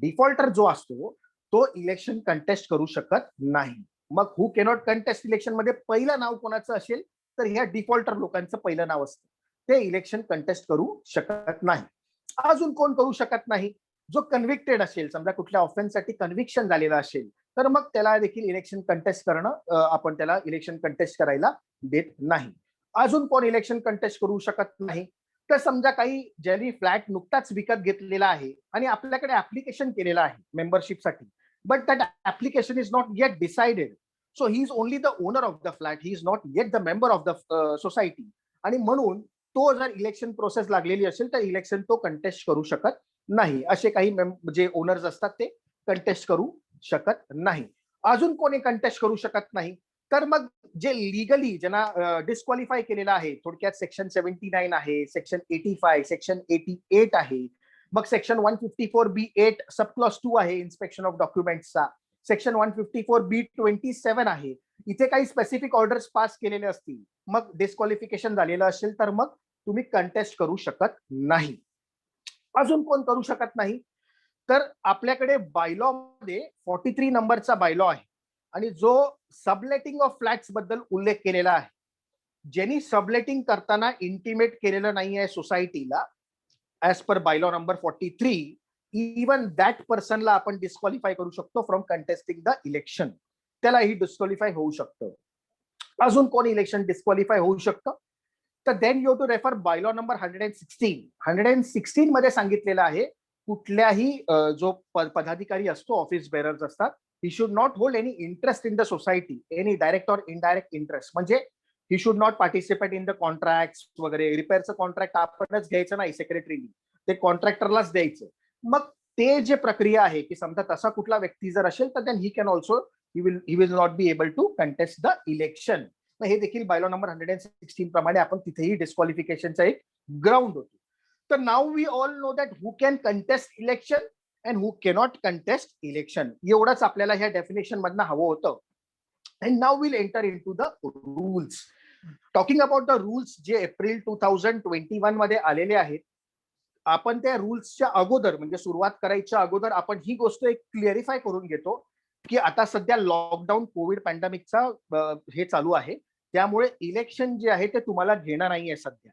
डिफॉल्टर जो असतो तो इलेक्शन कंटेस्ट करू शकत नाही. मग हु कॅनॉट कंटेस्ट इलेक्शन मध्ये पहिलं नाव कोणाचं असेल, तर ह्या डिफॉल्टर लोकांचं पहिलं नाव असतं, ते इलेक्शन कंटेस्ट करू शकत नाही. अजून कोण करू शकत नाही, जो कन्व्हिक्टेड असेल, समजा कुठल्या ऑफेन्ससाठी कन्व्हिक्शन झालेलं असेल, तर मग त्याला देखील इलेक्शन कंटेस्ट करणं, आपण त्याला इलेक्शन कंटेस्ट करायला देत नाही. अजून कोण इलेक्शन कंटेस्ट करू शकत नाही, तर समजा काही ज्यांनी फ्लॅट नुकताच विकत घेतलेला आहे आणि आपल्याकडे ऍप्लिकेशन केलेलं आहे मेंबरशिपसाठी, but that application is not yet decided, so he is only the owner of the flat, he is not yet the member of the society, आणि म्हणून तो जर इलेक्शन प्रोसेस लागलेली असेल तर इलेक्शन तो कंटेस्ट करू शकत नाही. असे काही जे ओनर्स असतात ते कंटेस्ट करू शकत नाही. अजून कोणी कंटेस्ट करू शकत नाही तर मग जे लिगली ज्यांना डिस्क्वालिफाय केलेलं आहे, थोडक्यात सेक्शन 79 आहे, सेक्शन 85, सेक्शन 88 आहे, मग सेक्शन 154B8 सब क्लॉज 2 आहे इन्स्पेक्शन ऑफ डॉक्युमेंट्सचा, सेक्शन 154B27 आहे. इथे काही स्पेसिफिक ऑर्डर्स पास केलेले असतील, मग डिस्क्वालिफिकेशन झालेलं असेल तर मग तुम्ही कंटेस्ट करू शकत नाही. अजून कोण करू शकत नाही तर आपल्याकडे बायलॉ मध्ये 43 नंबरचा बायलॉ आहे आणि जो सबलेटिंग ऑफ फ्लॅट्स बद्दल उल्लेख केलेला आहे. ज्यांनी सबलेटिंग करताना इंटिमेट केलेलं नाही आहे सोसायटीला, as per bylaw number 43, even that पर्सनला आपण डिस्क्वालिफाय करू शकतो फ्रॉम कंटेस्टिंग द इलेक्शन. त्यालाही डिस्क्वालिफाय होऊ शकतं. अजून कोण इलेक्शन डिस्क्वालिफाय होऊ शकतं तर then you to refer bylaw number 116. 116 मध्ये सांगितलेलं आहे कुठल्याही जो पदाधिकारी असतो, ऑफिस बेरर्स असतात, he should not hold any interest in the society, any direct or indirect interest. म्हणजे he should not participate in the contracts वगैरे. रिपेअरचं कॉन्ट्रॅक्ट आपणच घ्यायचं नाही सेक्रेटरीनी, ते कॉन्ट्रॅक्टरलाच द्यायचं. मग ते जे प्रक्रिया आहे की समजा तसा कुठला व्यक्ती जर असेल तर then he can also he will not be able to contest the election. हे देखील बायलॉ नंबर 116 प्रमाणे आपण तिथेही डिस्क्वालिफिकेशनचा एक ग्राउंड होतो. तर now we all know that who can contest election and who cannot contest election. एवढंच आपल्याला ह्या डेफिनेशन मधनं हवं होतं. And now will enter in to the rules. Talking about the rules जे एप्रिल 2021 मध्ये आलेले आहेत, आपण त्या रूल्सच्या अगोदर म्हणजे सुरुवात करायच्या अगोदर आपण ही गोष्ट एक क्लिअरिफाय करून घेतो की आता सध्या लॉकडाऊन कोविड पॅन्डेमिकचा हे चालू आहे, त्यामुळे इलेक्शन जे आहे ते तुम्हाला घेणं नाहीये सध्या.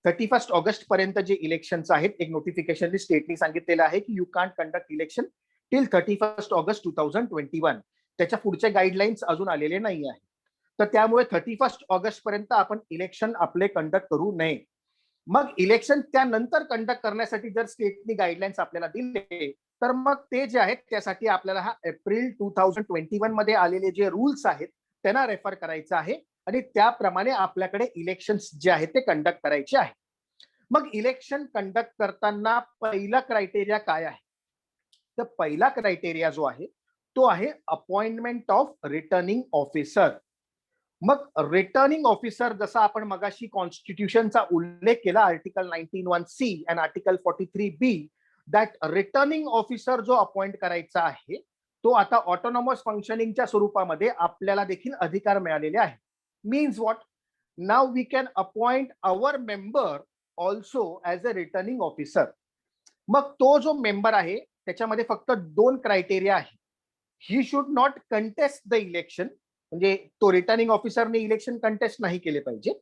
31 ऑगस्ट पर्यंत जे इलेक्शन्स आहेत, एक नोटिफिकेशन स्टेटनी सांगितलेलं आहे की you can't conduct election till 31 August 2021. त्याच्या पुढचे गाईडलाईन्स अजून आलेले नाही आहे. तर त्यामुळे 31 ऑगस्ट पर्यंत आपण इलेक्शन आपले कंडक्ट करू नये. मग इलेक्शन त्यानंतर कंडक्ट करण्यासाठी जर स्टेटनी गाईडलाईन्स आपल्याला दिले तर मग ते जे आहेत त्यासाठी आपल्याला हा एप्रिल 2021 मध्ये आलेले जे रूल्स आहेत त्यांना रेफर करायचं आहे आणि त्याप्रमाणे आपल्याकडे इलेक्शन्स जे आहेत ते कंडक्ट करायचे आहे. मग इलेक्शन कंडक्ट करताना पहिला क्रायटेरिया काय आहे तर पहिला क्रायटेरिया जो आहे तो आहे अपॉइंटमेंट ऑफ रिटर्निंग ऑफिसर. मग रिटर्निंग ऑफिसर जसा आपण मगाशी कॉन्स्टिट्यूशनचा उल्लेख केला, article 19(1)C and article 43(B), that returning officer जो अपॉइंट करायचा आहे तो आता ऑटोनॉमस फंक्शनिंगच्या स्वरूपामध्ये आपल्याला देखील अधिकार मिळालेले आहे. Means what? Now we can appoint our member also as a returning officer. मग तो जो मेंबर आहे त्याच्यामध्ये फक्त 2 क्रायटेरिया आहे. He should not contest the election, म्हणजे तो रिटर्निंग ऑफिसरने इलेक्शन कंटेस्ट नाही केले पाहिजे.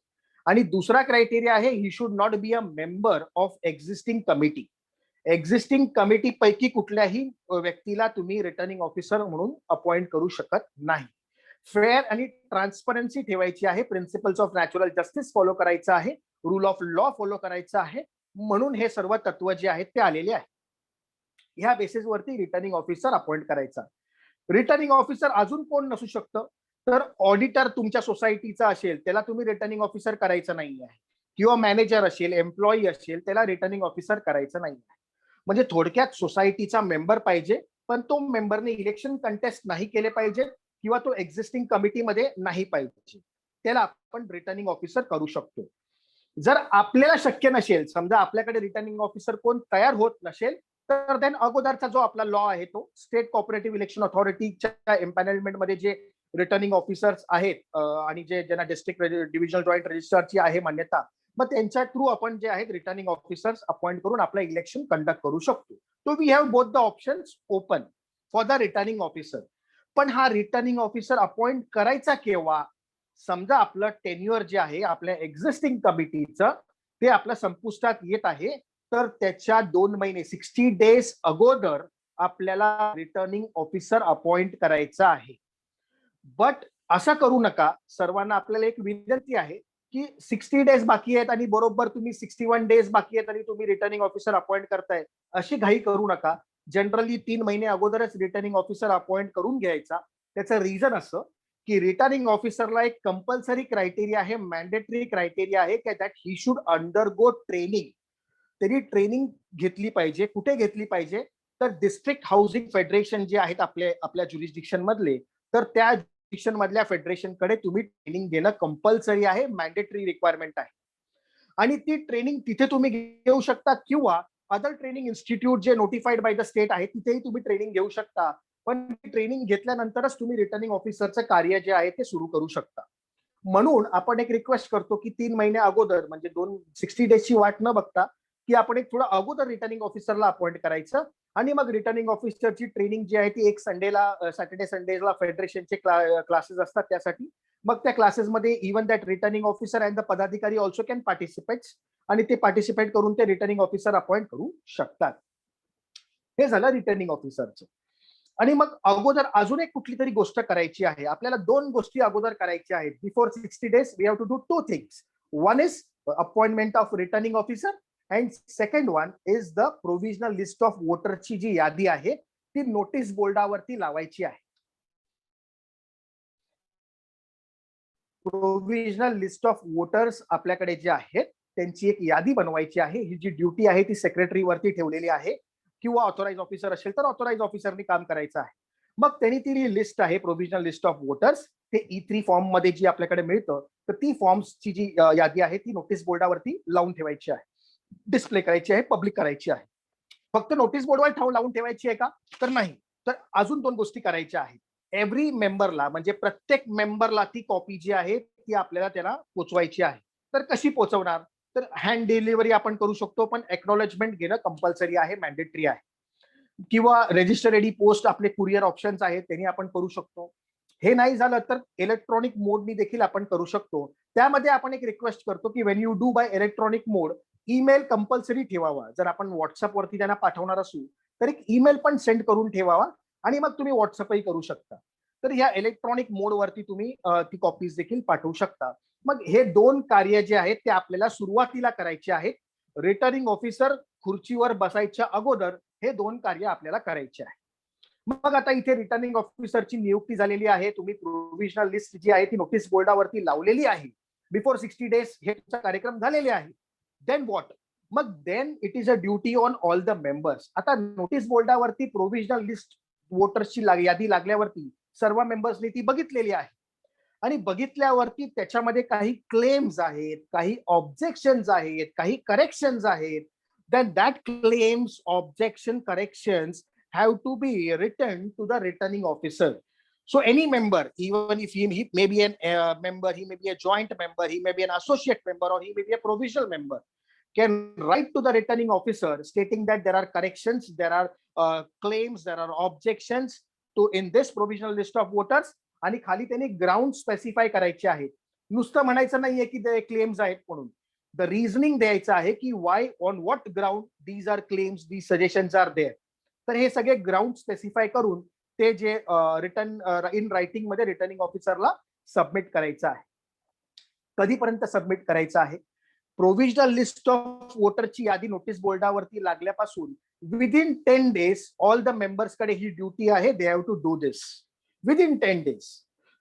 आणि दुसरा क्रायटेरिया आहे he should not be a member of existing committee. Existing committee पैकी कुठल्याही व्यक्तीला तुम्ही रिटर्निंग ऑफिसर म्हणून अपॉइंट करू शकत नाही. फेअर आणि ट्रान्सपरन्सी ठेवायची आहे, principles of natural justice follow करायचं आहे, रूल ऑफ लॉ फॉलो करायचं आहे, म्हणून हे सर्व तत्व जे आहेत ते आलेले आहे. ह्या बेसिसवरती रिटर्निंग ऑफिसर अपॉइंट करायचा. रिटर्निंग ऑफिसर अजून कोण नसू शकतं तर ऑडिटर तुमच्या सोसायटीचा असेल त्याला तुम्ही रिटर्निंग ऑफिसर करायचं नाही आहे, किंवा मॅनेजर असेल, एम्प्लॉई असेल त्याला रिटर्निंग ऑफिसर करायचं नाही आहे. म्हणजे थोडक्यात सोसायटीचा मेंबर पाहिजे पण तो मेंबरने इलेक्शन कंटेस्ट नाही केले पाहिजे किंवा तो एक्झिस्टिंग कमिटीमध्ये नाही पाहिजे, त्याला आपण रिटर्निंग ऑफिसर करू शकतो. जर आपल्याला शक्य नसेल, समजा आपल्याकडे रिटर्निंग ऑफिसर कोण तयार होत नसेल तर देन अगोदरचा जो आपला लॉ आहे तो स्टेट कोऑपरेटिव्ह इलेक्शन अथॉरिटीच्या एम्पॅनलमेंट मध्ये जे रिटर्निंग ऑफिसर्स आहेत आणि जे ज्यांना डिस्ट्रिक्ट डिव्हिजनल जॉईंट रजिस्ट्रारची आहे मान्यता, मग त्यांच्या थ्रू आपण जे आहेत रिटर्निंग ऑफिसर्स अपॉइंट करून आपलं इलेक्शन कंडक्ट करू शकतो. तो we have both the options open for the returning officer. पण हा रिटर्निंग ऑफिसर अपॉइंट करायचा केव्हा? समजा आपलं टेन्युअर जे आहे आपल्या एक्झिस्टिंग कमिटीचं ते आपलं संपुष्टात येत आहे तर त्याच्या 2 महिने 60 डेज अगोदर आपल्याला रिटर्निंग ऑफिसर अपॉइंट करायचा आहे. बट असं करू नका. सर्वांना आपल्याला एक विनंती आहे की 60 डेज बाकी आहेत आणि बरोबर तुम्ही 61 डेज बाकी आहेत आणि तुम्ही रिटर्निंग ऑफिसर अपॉइंट करताय, अशी घाई करू नका. जनरली 3 महिने अगोदरच रिटर्निंग ऑफिसर अपॉइंट करून घ्यायचा. त्याचं रिझन असं की रिटर्निंग ऑफिसरला एक कंपल्सरी क्रायटेरिया आहे, मॅन्डेटरी क्रायटेरिया आहे की that he should undergo training. त्यांनी ट्रेनिंग घेतली पाहिजे. कुठे घेतली पाहिजे? तर डिस्ट्रिक्ट हाऊसिंग फेडरेशन जे आहेत आपल्या ज्युरिस्डिक्शन मधले, तर त्या ज्युरिस्डिक्शन मधल्या फेडरेशनकडे तुम्ही ट्रेनिंग घेणं कंपल्सरी आहे, मॅन्डेटरी रिक्वायरमेंट आहे. आणि ती ट्रेनिंग तिथे तुम्ही घेऊ शकता किंवा अदर ट्रेनिंग इन्स्टिट्यूट जे नोटिफाईड बाय द स्टेट आहे तिथेही तुम्ही ट्रेनिंग घेऊ शकता. पण ट्रेनिंग घेतल्यानंतरच तुम्ही रिटर्निंग ऑफिसरचं कार्य जे आहे ते सुरू करू शकता. म्हणून आपण एक रिक्वेस्ट करतो की 3 महिने अगोदर, म्हणजे 60 डेजची वाट न बघता, की आपण एक थोडं अगोदर रिटर्निंग ऑफिसरला अपॉइंट करायचं आणि मग रिटर्निंग ऑफिसरची ट्रेनिंग जी आहे ती एक सॅटर्डे संडेला फेडरेशनचे क्लासेस असतात त्यासाठी. मग त्या क्लासेसमध्ये even that returning officer and the पदाधिकारी ऑल्सो कॅन पार्टिसिपेट, आणि ते पार्टिसिपेट करून ते रिटर्निंग ऑफिसर अपॉइंट करू शकतात. हे झालं रिटर्निंग ऑफिसरचं. आणि मग अगोदर अजून एक कुठली तरी गोष्ट करायची आहे. आपल्याला 2 गोष्टी अगोदर करायच्या आहेत. Before 60 days we have to do 2 things. One is appointment of returning officer and second one is the provisional list of वोटरची जी यादी आहे ती नोटीस बोर्डावरती लावायची आहे. प्रोव्हिजनल लिस्ट ऑफ वोटर्स आपल्याकडे जे आहेत त्यांची एक यादी बनवायची आहे. ही जी ड्युटी आहे ती सेक्रेटरी वरती ठेवलेली आहे, किंवा ऑथोराइज ऑफिसर असेल तर ऑथोराइज ऑफिसरनी काम करायचं आहे. मग त्यांनी ती लिस्ट आहे प्रोव्हिजनल लिस्ट ऑफ वोटर्स, ते E3 फॉर्म मध्ये जी आपल्याकडे मिळतं, तर ती फॉर्म्सची जी यादी आहे ती नोटीस बोर्डावरती लावून ठेवायची आहे, डिस्प्ले करायची आहे, पब्लिक करायची आहे. फक्त नोटीस बोर्डवर लावून ठेवायची आहे का? तर नाही. तर अजून 2 गोष्टी करायच्या आहेत. एव्हरी मेंबरला, म्हणजे प्रत्येक मेंबरला ती कॉपी जी आहे ती आपल्याला त्याला पोचवायची आहे. तर कशी पोचवणार? तर हँड डिलिव्हरी आपण करू शकतो, पण एक्नॉलेजमेंट घेणं कंपल्सरी आहे, मॅन्डेटरी आहे. किंवा रजिस्टर एडी पोस्ट आपले कुरिअर ऑप्शन्स आहेत त्यांनी आपण करू शकतो. हे नाही झालं तर इलेक्ट्रॉनिक मोडनी देखील आपण करू शकतो. त्यामध्ये आपण एक रिक्वेस्ट करतो की Wien you do by electronic mode, email compulsory ठेवावा. जर आपण व्हॉट्सअपवरती त्यांना पाठवणार असू तर एक ईमेल पण सेंड करून ठेवावा, आणि मग तुम्ही व्हॉट्सअपही करू शकता. तर ह्या इलेक्ट्रॉनिक मोडवरती तुम्ही ती कॉपीज देखील पाठवू शकता. मग हे 2 कार्य जे आहेत ते आपल्याला सुरुवातीला करायचे आहेत. रिटर्निंग ऑफिसर खुर्चीवर बसायच्या अगोदर हे 2 कार्य आपल्याला करायचे आहे. मग आता इथे रिटर्निंग ऑफिसरची नियुक्ती झालेली आहे. तुम्ही प्रोव्हिजनल लिस्ट जी आहे ती नोटीस बोर्डावरती लावलेली आहे. बिफोर 60 डेज हे कार्यक्रम झालेले आहे. Then what? मग then it is a duty on all the members. आता नोटीस बोर्डावरती प्रोव्हिजनल लिस्ट वोटर्सची यादी लागल्यावरती सर्व मेंबर्सनी ती बघितलेली आहे, आणि बघितल्यावरती त्याच्यामध्ये काही क्लेम्स आहेत, काही ऑब्जेक्शन्स आहेत, काही करेक्शन्स आहेत. then that claims, objection, corrections have to be written to the returning officer. So any member, even if he may be a member, he may be a joint member, he may be an associate member, or he may be a provisional member, can write to the returning officer stating that there are corrections, there are claims, there are objections to in this provisional list of voters. आणि खाली त्यांनी ground specify करायचे आहेत. नुसतं म्हणायचं नाहीये की ते क्लेम्स आहेत म्हणून. द रिझनिंग द्यायचं आहे की why, on what ground these are claims, these suggestions are there. तर हे सगळे ग्राउंड स्पेसिफाय करून ते जे रिटर्न इन रायटिंग मध्ये रिटर्निंग ऑफिसरला सबमिट करायचं आहे. कधीपर्यंत सबमिट करायचं आहे? प्रोव्हिजनल लिस्ट ऑफ वोटरची यादी नोटीस बोर्डावरती लागल्यापासून विदिन 10 डेज ऑल द मेंबर्सकडे ही ड्युटी आहे. They have to do this within 10 days.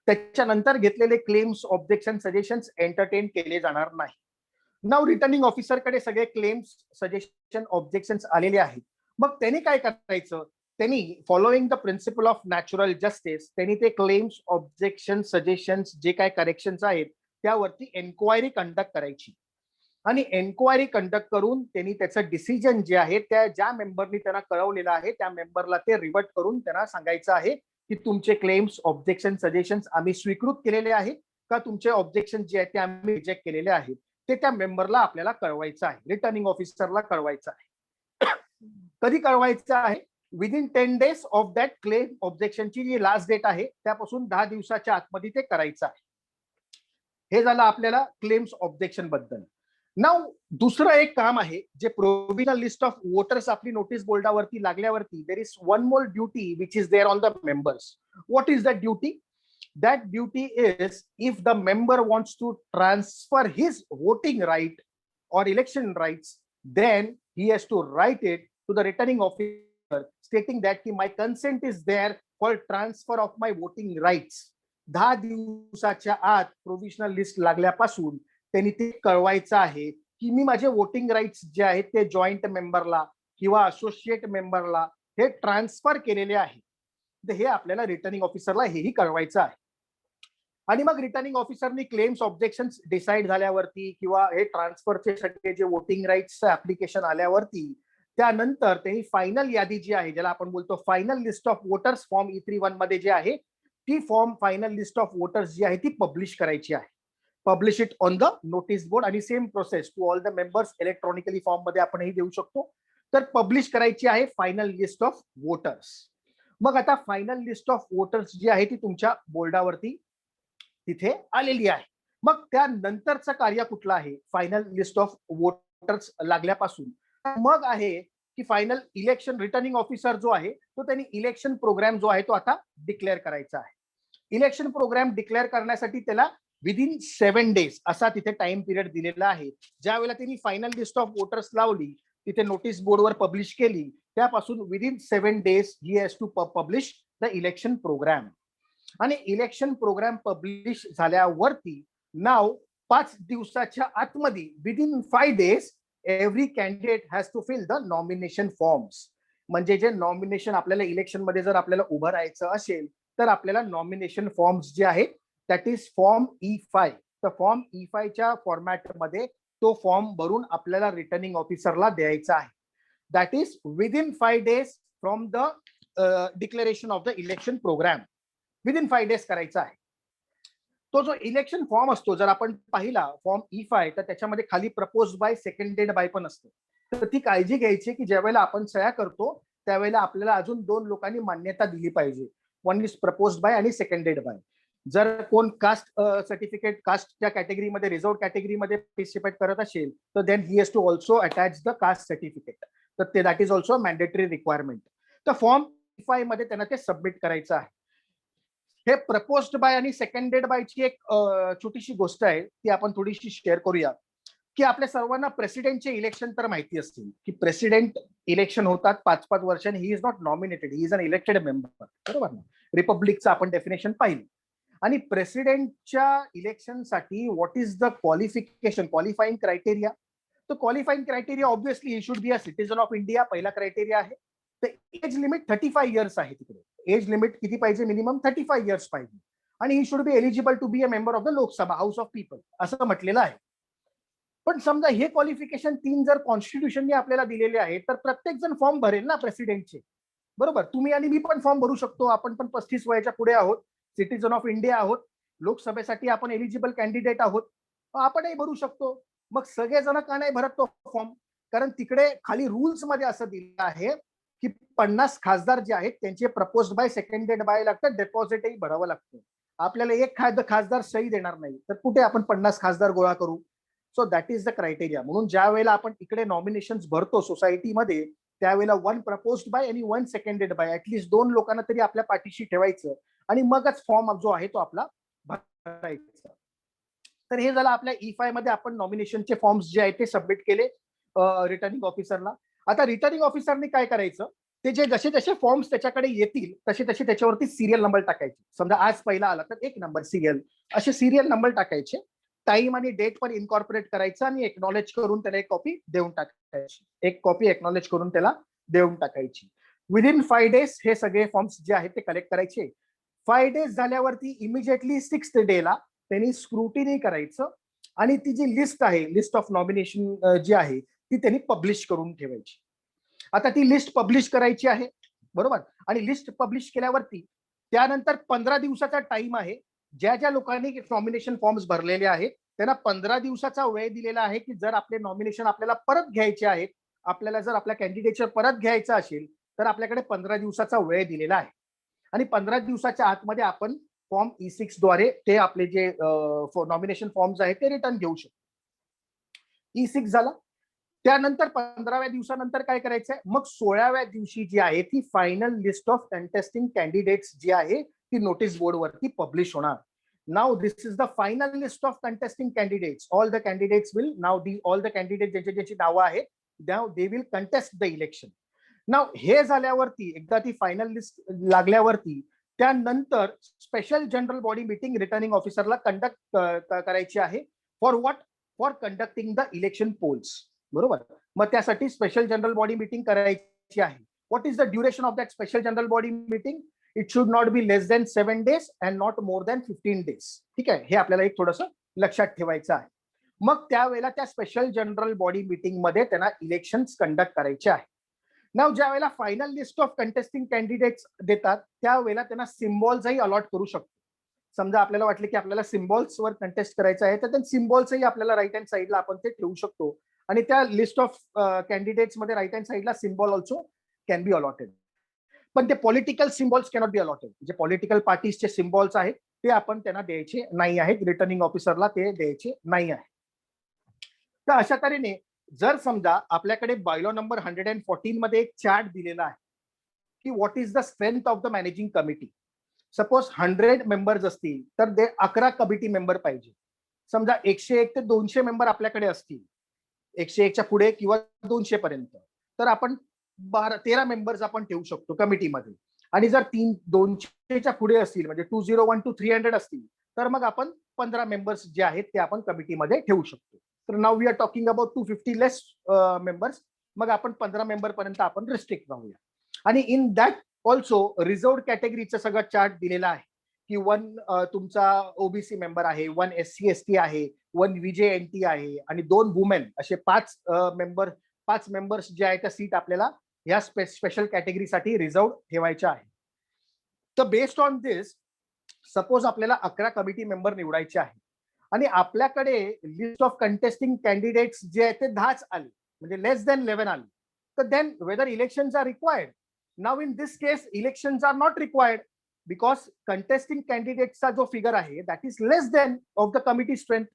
त्याच्यानंतर घेतलेले क्लेम्स, ऑब्जेक्शन, सजेशन्स एंटरटेन केले जाणार नाही. नाव रिटर्निंग ऑफिसरकडे सगळे क्लेम्स, सजेशन, ऑब्जेक्शन्स आलेले आहेत. मग त्यांनी काय करायचं? त्यांनी following the principle of natural justice त्यांनी ते क्लेम्स, ऑब्जेक्शन, सजेशन्स, जे काय करेक्शन्स आहेत त्यावरती एन्क्वायरी कंडक्ट करायची, आणि एन्क्वायरी कंडक्ट करून त्यांनी त्याचं डिसिजन जे आहे त्या ज्या मेंबरनी त्यांना कळवलेलं आहे त्या मेंबरला ते रिवर्ट करून त्यांना सांगायचं आहे की तुमचे क्लेम्स, ऑब्जेक्शन, सजेशन्स आम्ही स्वीकृत केलेले आहेत का, तुमचे ऑब्जेक्शन जे आहेत ते आम्ही रिजेक्ट केलेले आहेत. ते त्या मेंबरला आपल्याला कळवायचं आहे, रिटर्निंग ऑफिसरला कळवायचं आहे. कधी कळवायचं आहे? Within 10 days of that claim, ऑब्जेक्शनची जी लास्ट डेट आहे त्यापासून 10 दिवसाच्या आतमध्ये ते करायचं आहे. हे झालं आपल्याला क्लेम्स, ऑब्जेक्शन बद्दल. नाव दुसरं एक काम आहे जे प्रोव्हिजनल लिस्ट ऑफ वोटर्स आपली नोटीस बोर्डावरती लागल्यावरती there is one more duty which is there on the members. What is that duty? That duty is, if the member wants to transfer his voting right or election rights, then he has to write it to the returning officer stating that my consent is there for transfer of my voting rights. 10 दिवसाच्या आत provisional list लागल्यापासून त्यांनी ते कळवायचं आहे की मी माझे voting rights जे आहेत ते जॉईंट मेंबरला किंवा असोसिएट मेंबरला हे ट्रान्सफर केलेले आहे. तर हे आपल्याला रिटर्निंग ऑफिसरला हेही कळवायचं आहे. आणि मग रिटर्निंग ऑफिसरनी क्लेम्स ऑब्जेक्शन डिसाईड झाल्यावरती किंवा हे ट्रान्सफरचे सगळे जे वोटिंग राईट्सचं ऍप्लिकेशन आल्यावरती त्यानंतर त्यांनी फायनल यादी जी आहे ज्याला आपण बोलतो final list of voters form E31 मध्ये जे आहे ती form final list of voters जी आहे ती पब्लिश करायची आहे. Publish it on the notice board आणि same process to all the members electronically form मध्ये आपण हे देऊ शकतो. तर पब्लिश करायची आहे फायनल लिस्ट ऑफ वोटर्स. मग आता फायनल लिस्ट ऑफ वोटर्स जी आहे ती तुमच्या बोर्डावरती तिथे आलेली आहे. मग त्यानंतरचं कार्य कुठलं आहे फायनल लिस्ट ऑफ वोटर्स लागल्यापासून मग आहे की फायनल इलेक्शन रिटर्निंग ऑफिसर जो आहे तो त्यांनी इलेक्शन प्रोग्राम जो आहे तो आता डिक्लेअर करायचा आहे. इलेक्शन प्रोग्राम डिक्लेअर करण्यासाठी त्याला विदिन 7 डेज असा तिथे टाइम पिरियड दिलेला आहे. ज्या वेळेला त्यांनी फायनल लिस्ट ऑफ वोटर्स लावली तिथे नोटीस बोर्डवर पब्लिश केली त्यापासून within 7 days he has to publish the election programme. आणि इलेक्शन प्रोग्राम पब्लिश झाल्यावरती नाव 5 दिवसाच्या आतमध्ये within 5 days every candidate has to fill the nomination forms. म्हणजे जे नॉमिनेशन आपल्याला इलेक्शन मध्ये जर आपल्याला उभं राहायचं असेल तर आपल्याला नॉमिनेशन फॉर्म्स जे आहेत दॅट इज फॉर्म E5. तर फॉर्म E5 च्या फॉर्मॅटमध्ये तो फॉर्म भरून आपल्याला रिटर्निंग ऑफिसरला द्यायचा आहे. That is within 5 days from the declaration of the election programme. Within 5 days करायचा आहे. तो जो इलेक्शन फॉर्म असतो जर आपण पाहिला फॉर्म E5 तर त्याच्यामध्ये खाली प्रपोज बाय सेकंडेड बाय पण असतं. तर ती काळजी घ्यायची की ज्या वेळेला आपण सह्या करतो त्यावेळेला आपल्याला अजून 2 लोकांनी मान्यता दिली पाहिजे. वन इज प्रपोज बाय आणि सेकंडेड बाय. जर कोण कास्ट सर्टिफिकेट कास्टच्या कॅटेगरीमध्ये रिझर्व कॅटेगरीमध्ये पार्टिसिपेट करत असेल तर then he has to also attach the caste certificate. तर ते that is also mandatory requirement. तर फॉर्म E5 मध्ये त्यांना ते सबमिट करायचं आहे. हे प्रपोज्ड बाय आणि सेकंडेड बायची एक छोटीशी गोष्ट आहे ती आपण थोडीशी शेअर करूया की आपल्या सर्वांना प्रेसिडेंटचे इलेक्शन तर माहिती असतील की प्रेसिडेंट इलेक्शन होतात 5-5 वर्षांनी. He is not nominated, he is an elected member. बरोबर ना. रिपब्लिकचं आपण डेफिनेशन पाहिलं. आणि प्रेसिडेंटच्या इलेक्शनसाठी what is the qualifying criteria. तर qualifying criteria obviously he should be a citizen of India पहिला क्रायटेरिया आहे. तर एज लिमिट 35 इयर्स आहे तिकडे. एज लिमिट किती पाहिजे मिनिमम 35 इयर्स पाहिजे. आणि he should be eligible to be a member of the Lok Sabha House of People असं म्हटलेलं आहे. पण समजा हे क्वालिफिकेशन 3 जर कॉन्स्टिट्यूशनने आपल्याला दिलेले आहे तर प्रत्येक जण फॉर्म भरेल ना प्रेसिडेंटचे. बरोबर. तुम्ही आणि मी पण फॉर्म भरू शकतो. आपण पण 35 वयाच्या पुढे आहोत. सिटीजन ऑफ इंडिया आहोत. लोकसभेसाठी आपण एलिजिबल कॅन्डिडेट आहोत. आपणही भरू शकतो. मग सगळेजण का नाही भरत तो फॉर्म. कारण तिकडे खाली रूल्स मध्ये असं दिलं आहे की 50 खासदार जे आहेत त्यांचे प्रपोज्ड बाय सेकंडेड बाय लागतात. डेपॉझिटही भरावं लागतं. आपल्याला एक खासदार सही देणार नाही तर कुठे आपण 50 खासदार गोळा करू. So that is the criteria. म्हणून ज्या वेळेला आपण इकडे नॉमिनेशन भरतो सोसायटीमध्ये त्यावेळेला 1 प्रपोज्ड बाय आणि 1 सेकंडेड बाय ऍटलीस्ट 2 लोकांना तरी आपल्या पाठीशी ठेवायचं आणि मगच फॉर्म जो आहे तो आपला भरायचा. तर हे झालं आपल्या E5 मध्ये आपण नॉमिनेशनचे फॉर्म्स जे आहेत ते सबमिट केले रिटर्निंग ऑफिसरला. आता रिटर्निंग ऑफिसरने काय करायचं ते जे जसे जसे फॉर्म्स त्याच्याकडे येतील तसे तसे त्याच्यावरती सिरियल नंबर टाकायचे. समजा आज पहिला आला तर 1 नंबर सिरियल असे सिरियल नंबर टाकायचे. टाइम आणि डेट पण इन्कॉर्पोरेट करायचं आणि एक्नॉलेज करून त्याला एक कॉपी देऊन टाकायची. एक कॉपी एक्नॉलेज करून त्याला देऊन टाकायची. विदिन 5 डेज हे सगळे फॉर्म्स जे आहेत ते कलेक्ट करायचे. 5 डेज झाल्यावरती इमिजिएटली 6th डेला त्यांनी स्क्रुटिनी करायचं आणि ती जी लिस्ट आहे लिस्ट ऑफ नॉमिनेशन जी आहे ती त्यांनी पब्लिश करून ठेवायची. आता ती लिस्ट पब्लिश करायची आहे. बरोबर. आणि लिस्ट पब्लिश केल्यावरती त्यानंतर 15 दिवसाचा टाइम आहे. ज्या ज्या लोकांनी नॉमिनेशन फॉर्म्स भरलेले आहेत त्यांना 15 दिवसाचा वेळ दिलेला आहे की जर आपले नॉमिनेशन आपल्याला परत घ्यायचे आहेत आपल्याला जर आपल्या कॅन्डिडेटचं परत घ्यायचं असेल तर आपल्याकडे 15 दिवसाचा वेळ दिलेला आहे. आणि 15 दिवसाच्या आतमध्ये आपण फॉर्म E6 द्वारे ते आपले जे नॉमिनेशन फॉर्म्स आहेत ते रिटर्न घेऊ शकतो. E6 झाला. त्यानंतर 15व्या दिवसानंतर काय करायचंय मग 16व्या दिवशी जी आहे ती final list of contesting candidates जी आहे ती नोटीस बोर्डवरती पब्लिश होणार. Now this is the final list of contesting candidates. All the candidates will now all the candidate ज्याची नावं आहेत they will contest the election. Now हे झाल्यावरती एकदा ती फायनल लिस्ट लागल्यावरती त्यानंतर special general body meeting returning ऑफिसरला कंडक्ट करायची आहे. For what? For conducting the election polls. बरोबर. मग त्यासाठी स्पेशल जनरल बॉडी मीटिंग करायची आहे. What is the duration of that special general body meeting? It should not be less than 7 days and not more than 15 days. ठीक आहे, हे आपल्याला एक थोडंसं लक्षात ठेवायचं आहे. मग त्यावेळेला त्या स्पेशल जनरल बॉडी मीटिंग मध्ये त्यांना इलेक्शन कंडक्ट करायचे आहे. नाव ज्या वेळेला final list of contesting candidates देतात त्यावेळेला त्यांना सिम्बॉल्सही अलॉट करू शकतो. समजा आपल्याला वाटले की आपल्याला सिम्बॉल्सवर कंटेस्ट करायचं आहे तर सिम्बॉल्सही आपल्याला राईट हँड साईडला आपण ते ठेवू शकतो. आणि त्या लिस्ट ऑफ कॅन्डिडेट्स मध्ये राईट हँड साईडला symbol also can be allotted. पण ते political symbols cannot be allotted. जे पॉलिटिकल पार्टीजचे सिम्बॉल्स आहेत ते आपण त्यांना द्यायचे नाही आहेत. रिटर्निंग ऑफिसरला ते द्यायचे नाही आहे. तर अशा तऱ्हेने जर समजा आपल्याकडे बायलॉ नंबर 114 मध्ये एक चार्ट दिलेला आहे की what is the strength of the managing committee. Suppose 100 members असतील तर ते 11 कमिटी मेंबर पाहिजे. समजा 101 ते 200 मेंबर आपल्याकडे असतील, 101च्या पुढे किंवा 200 पर्यंत, तर आपण 13 मेंबर्स आपण ठेवू शकतो कमिटीमध्ये. आणि जर 200च्या पुढे असतील म्हणजे 2001 to 300 असतील तर मग आपण 15 मेंबर्स जे आहेत ते आपण कमिटीमध्ये ठेवू शकतो. तर now we are talking about 250 less members. मग आपण 15 मेंबर पर्यंत आपण रिस्ट्रिक्ट राहूया. आणि इन दॅट ऑल्सो रिझर्व्ड कॅटेगरीचं सगळं चार्ट दिलेला आहे की 1 तुमचा ओबीसी मेंबर आहे, 1 SC ST आहे, 1 VJNT आहे आणि 2 वुमेन, असे 5 मेंबर्स जे आहेत त्या सीट आपल्याला या स्पेशल कॅटेगरीसाठी रिझर्व्ड ठेवायच्या आहे. तर बेस्ड ऑन दिस सपोज आपल्याला 11 कमिटी मेंबर निवडायचे आहे आणि आपल्याकडे लिस्ट ऑफ कंटेस्टिंग कॅन्डिडेट्स जे आहेत ते 10च आले, म्हणजे लेस दॅन 11 आले, तर then whether elections are required. Now in this case elections are not required because contesting कॅन्डिडेट्सचा जो फिगर आहे that is less than of the committee strength.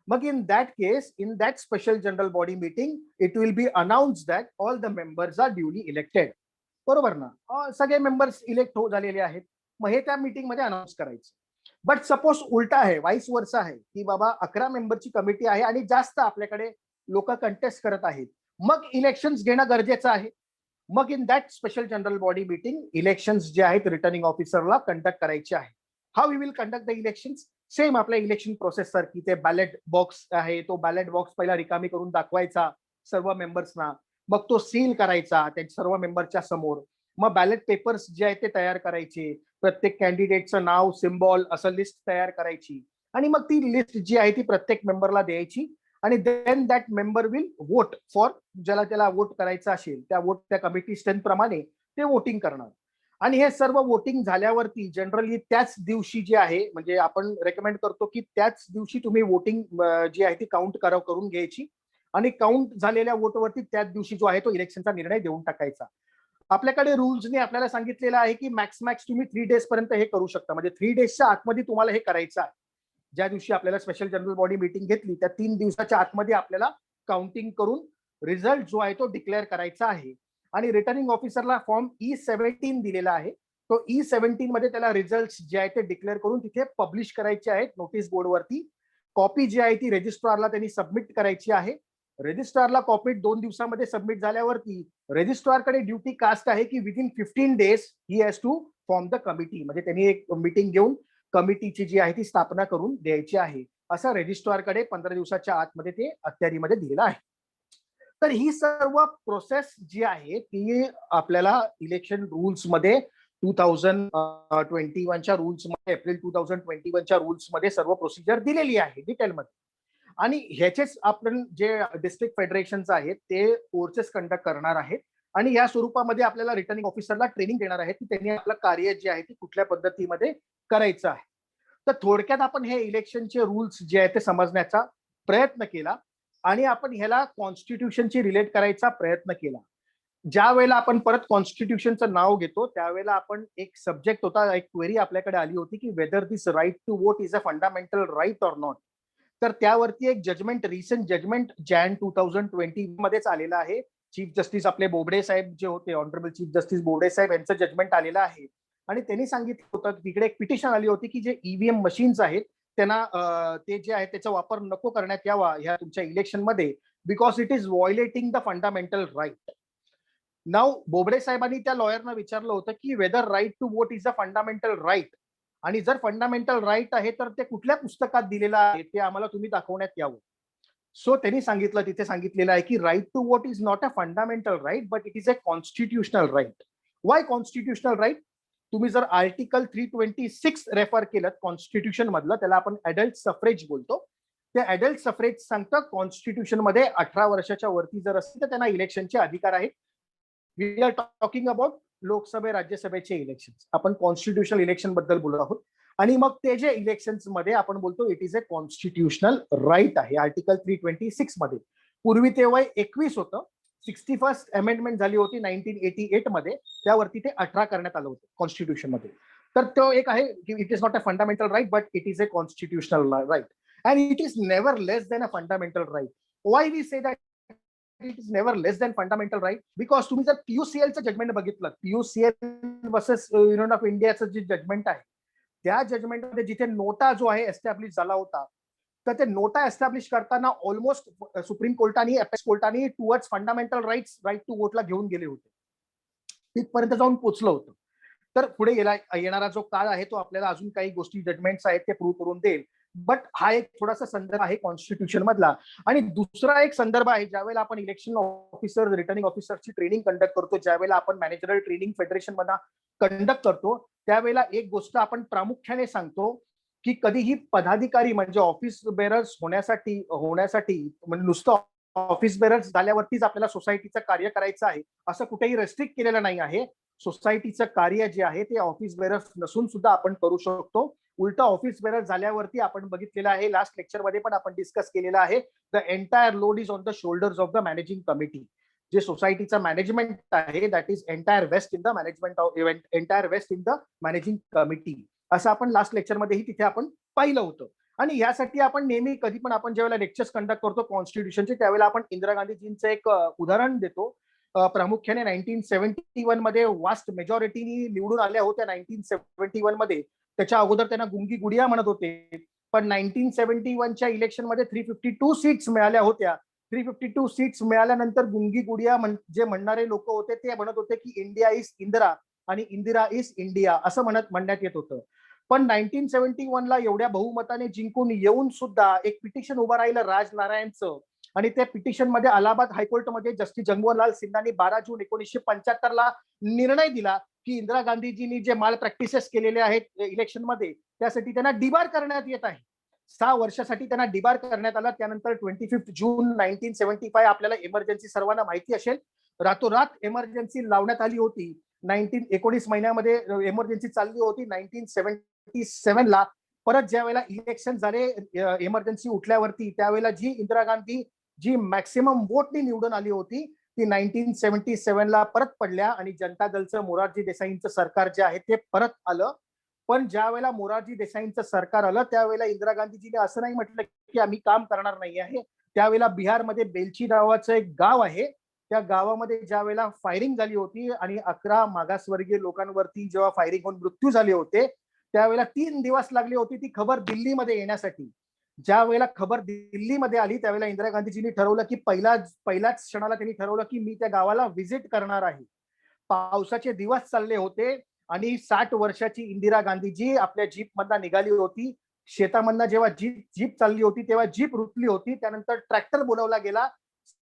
मग in that case in that special general body meeting it will be announce that all the members are duly elected. बरोबर ना? सगळे members elect झालेले आहेत. मग हे त्या मीटिंग मध्ये अनाउन्स करायचं. बट सपोज उलटा आहे, वाईस वर्सा आहे की बाबा 11 मेंबरची कमिटी आहे आणि जास्त आपल्याकडे लोक कंटेस्ट करत आहेत, मग इलेक्शन्स घेणं गरजेचं आहे. मग in that special general body meeting elections जे आहेत रिटर्निंग ऑफिसरला कंडक्ट करायचे आहे. How we will conduct the elections? Same आपल्या इलेक्शन प्रोसेस सारखी. ते बॅलेट बॉक्स आहे, तो बॅलेट बॉक्स पहिला रिकामी करून दाखवायचा सर्व मेंबर्सना, मग तो सील करायचा त्या सर्व मेंबरच्या समोर. मग बॅलेट पेपर्स जे आहेत ते तयार करायचे, प्रत्येक कॅन्डिडेटचं नाव, सिम्बॉल असं लिस्ट तयार करायची आणि मग ती लिस्ट जी आहे ती प्रत्येक मेंबरला द्यायची. आणि then that member will vote for, ज्याला त्याला वोट करायचं असेल त्या कमिटी स्ट्रेंथ प्रमाणे ते वोटिंग करणार. आणि हे सर्व वोटिंग झाल्यावरती जनरली त्याच दिवशी जे आहे, म्हणजे आपण रेकमेंड करतो की त्याच दिवशी तुम्ही वोटिंग जी आहे ती काउंट करून घ्यायची आणि काउंट झालेल्या वोटवरती त्याच दिवशी जो आहे तो इलेक्शनचा निर्णय देऊन टाकायचा. आपल्याकडे रूल्सने आपल्याला सांगितलेलं आहे की मॅक्स तुम्ही 3 days पर्यंत हे करू शकता. म्हणजे 3 daysच्या आतमध्ये तुम्हाला हे करायचं आहे. ज्या दिवशी आपल्याला स्पेशल जनरल बॉडी मीटिंग घेतली त्या 3 दिवसाच्या आतमध्ये आपल्याला काउंटिंग करून रिझल्ट जो आहे तो डिक्लेअर करायचा आहे. आणि रिटर्निंग ऑफिसरला फॉर्म E17 दिलेला आहे. तो E17 मध्ये त्याला रिझल्ट जे आहे ते डिक्लेअर करून तिथे पब्लिश करायचे आहेत नोटीस बोर्डवरती. कॉपी जी आहे ती रजिस्ट्रारला त्यांनी सबमिट करायची आहे. रजिस्ट्रारला कॉपी 2 दिवसामध्ये सबमिट झाल्यावरती रजिस्ट्रारकडे ड्युटी कास्ट आहे की within 15 days he has to form the committee. म्हणजे त्यांनी एक मीटिंग घेऊन कमिटीची जी आहे ती स्थापना करून द्यायची आहे. असं रजिस्ट्रारकडे 15 दिवसाच्या आतमध्ये ते अखत्यारीमध्ये दिलेलं आहे. तर ही सर्व प्रोसेस जी आहे ती आपल्याला इलेक्शन रूल्स मध्ये 2021च्या रूल्स मध्ये, एप्रिल 2021च्या रूल्स मध्ये सर्व प्रोसिजर दिलेली आहे डिटेलमध्ये. आणि ह्याचेच आपण जे डिस्ट्रिक्ट फेडरेशन्स आहेत ते कोर्सेस कंडक्ट करणार आहेत आणि या स्वरूपामध्ये आपल्याला रिटर्निंग ऑफिसरला ट्रेनिंग देणार आहेत की त्यांनी आपलं कार्य जे आहे ते कुठल्या पद्धतीमध्ये करायचं आहे. तर थोडक्यात आपण हे इलेक्शनचे रूल्स जे आहेत ते समजण्याचा प्रयत्न केला आणि आपण ह्याला कॉन्स्टिट्यूशनची रिलेट करायचा प्रयत्न केला. ज्या वेळेला आपण परत कॉन्स्टिट्यूशनचं नाव घेतो त्यावेळेला आपण एक सब्जेक्ट होता, एक क्वेरी आपल्याकडे आली होती की whether this right to vote is a fundamental right or not. तर त्यावरती एक जजमेंट, रिसेंट जजमेंट Jan 2020 मध्येच आलेलं आहे. चीफ जस्टिस आपले बोबडे साहेब जे होते, ऑनरेबल चीफ जस्टिस बोबडे साहेब यांचं जजमेंट आलेलं आहे. आणि त्यांनी सांगितलं होतं की तिकडे एक पिटिशन आली होती की जे EVM मशीन्स आहेत त्यांना ते जे आहे त्याचा वापर नको करण्यात यावा ह्या तुमच्या इलेक्शनमध्ये because it is violating the fundamental right. Now Bobde साहेबांनी त्या लॉयरना विचारलं होतं की whether right to vote is a fundamental right, आणि जर फंडामेंटल राईट आहे तर ते कुठल्या पुस्तकात दिलेलं आहे ते आम्हाला तुम्ही दाखवण्यात यावं. सो त्यांनी सांगितलं, तिथे सांगितलेलं आहे की right to vote is not a fundamental right but it is a constitutional right. Why constitutional right? तुम्ही जर आर्टिकल 326 रेफर केलं कॉन्स्टिट्यूशन मधलं, त्याला आपण अडल्ट सफरेज बोलतो, ते अडल्ट सफरेज सांगतं कॉन्स्टिट्यूशन मध्ये 18 वर्षाच्या वरती जर असतील तर त्यांना इलेक्शनचे अधिकार आहेत. वी आर टॉकिंग अबाउट लोकसभे राज्यसभेचे इलेक्शन, आपण कॉन्स्टिट्युशनल इलेक्शन बद्दल बोलत आहोत. आणि मग ते जे इलेक्शन मध्ये आपण बोलतो it is a constitutional right आहे आर्टिकल 326 मध्ये. पूर्वी ते वय 21 होतं, 61st अमेंडमेंट झाली होती 1988 मध्ये, त्यावरती ते 18 करण्यात आलं होतं कॉन्स्टिट्यूशन मध्ये. तर तो एक आहे की it is not a fundamental right but it is a constitutional right and it is never less than a fundamental right. Why we say that it is never less than fundamental right? Because तुम्ही जर पीयूसीएलचं judgment बघितलं, PUCL versus Union of इंडियाचं जे judgement आहे, त्या जजमेंटमध्ये जिथे नोटा जो आहे एस्टॅब्लिश झाला होता, तर ते नोटा एस्टॅब्लिश करताना ऑलमोस्ट सुप्रीम कोर्टाने अपेक्स कोर्टाने towards fundamental rights, right to वोटला घेऊन गेले होते, तिथपर्यंत जाऊन पोहोचलं होतं. तर पुढे येणारा जो काळ आहे तो आपल्याला अजून काही गोष्टी जजमेंट्स आहेत ते प्रूव्ह करून देईल. बट हा एक थोडासा संदर्भ आहे कॉन्स्टिट्यूशन मधला. आणि दुसरा एक संदर्भ आहे, ज्यावेळेला आपण इलेक्शन ऑफिसर, रिटर्निंग ऑफिसरची ट्रेनिंग कंडक्ट करतो, ज्यावेळेला आपण मॅनेजरल ट्रेनिंग फेडरेशन मध्ये कंडक्ट करतो, त्यावेळेला एक गोष्ट आपण प्रामुख्याने सांगतो की कधीही पदाधिकारी म्हणजे ऑफिस बेरर्स होण्यासाठी म्हणजे नुसतं ऑफिस बेरर्स झाल्यावरतीच आपल्याला सोसायटीचं कार्य करायचं आहे असं कुठेही रेस्ट्रिक्ट केलेलं नाही आहे. सोसायटीचं कार्य जे आहे ते ऑफिस बेरर्स नसून सुद्धा आपण करू शकतो. उलट ऑफिस बेरर झाल्यावरती आपण बघितलेलं आहे, लास्ट लेक्चर मध्ये पण आपण डिस्कस केलेलं आहे, the entire load is on the shoulders of the managing committee. जे सोसायटीचा मॅनेजमेंट आहे that is entire vest in the management of entire vest in the managing committee, असं आपण लास्ट लेक्चर मध्येही तिथे आपण पाहिलं होतं. आणि यासाठी आपण नेहमी कधी पण आपण ज्यावेळेला लेक्चर्स कंडक्ट करतो कॉन्स्टिट्यूशनचे, त्यावेळेला आपण इंदिरा गांधीजींचं एक उदाहरण देतो. प्रामुख्याने 1971 मध्ये वास्ट मेजॉरिटीनी निवडून आल्या होत्या 1971 मध्ये. त्याच्या अगोदर त्यांना गुंगी गुडिया म्हणत होते, पण 1971च्या इलेक्शन मध्ये 352 सीट्स मिळाल्या होत्या. 352 सीट्स मिळाल्यानंतर गुंगी गुडिया जे म्हणणारे लोक होते ते म्हणत होते की इंडिया इज इंदिरा आणि इंदिरा इज इंडिया असं म्हणण्यात येत होतं. पण 1971ला एवढ्या बहुमताने जिंकून येऊन सुद्धा एक पिटिशन उभं राहिलं राज नारायणचं, आणि त्या पिटिशन मध्ये अलाहाबाद हायकोर्टमध्ये जस्टिस जगमोहनलाल सिन्हांनी 12 जून 1975ला निर्णय दिला की इंदिरा गांधीजींनी जे माल प्रॅक्टिसेस केलेले आहेत इलेक्शन मध्ये त्यासाठी त्यांना डिबार करण्यात येत आहे. 6 वर्षासाठी त्यांना डिबार करण्यात आला. त्यानंतर 25 जून 1975 आपल्याला इमर्जन्सी सर्वांना माहिती असेल, रातोरात इमर्जन्सी लावण्यात आली होती. 19 महिन्यामध्ये इमर्जन्सी चालली होती. 1977ला परत ज्या वेळेला इलेक्शन झाले इमर्जन्सी उठल्यावरती, त्यावेळेला जी इंदिरा गांधी जी मॅक्सिमम वोटनी निवडून आली होती ती 1977ला परत पडल्या आणि जनता दलचं मोरारजी देसाईंचं सरकार जे आहे ते परत आलं. पण ज्या वेळेला मोरारजी देसाईंचं सरकार आलं त्यावेळेला इंदिरा गांधीजीने असं नाही म्हटलं की आम्ही काम करणार नाही आहे. त्यावेळेला बिहारमध्ये बेलची नावाचं एक गाव आहे, त्या गावामध्ये ज्या वेळेला फायरिंग झाली होती आणि 11 मागासवर्गीय लोकांवरती जेव्हा फायरिंग होऊन मृत्यू झाले होते, त्यावेळेला 3 दिवस लागले होते ती खबर दिल्लीमध्ये येण्यासाठी. ज्या वेळेला खबर दिल्लीमध्ये आली त्यावेळेला इंदिरा गांधीजींनी ठरवलं की पहिल्याच क्षणाला त्यांनी ठरवलं की मी त्या गावाला व्हिजिट करणार आहे. पावसाचे दिवस चालले होते आणि 60 वर्षाची इंदिरा गांधीजी आपल्या जीप मधनं निघाली होती. शेतामधनं जेव्हा जीप चालली होती तेव्हा जीप रुतली होती. त्यानंतर ट्रॅक्टर बोलवला गेला.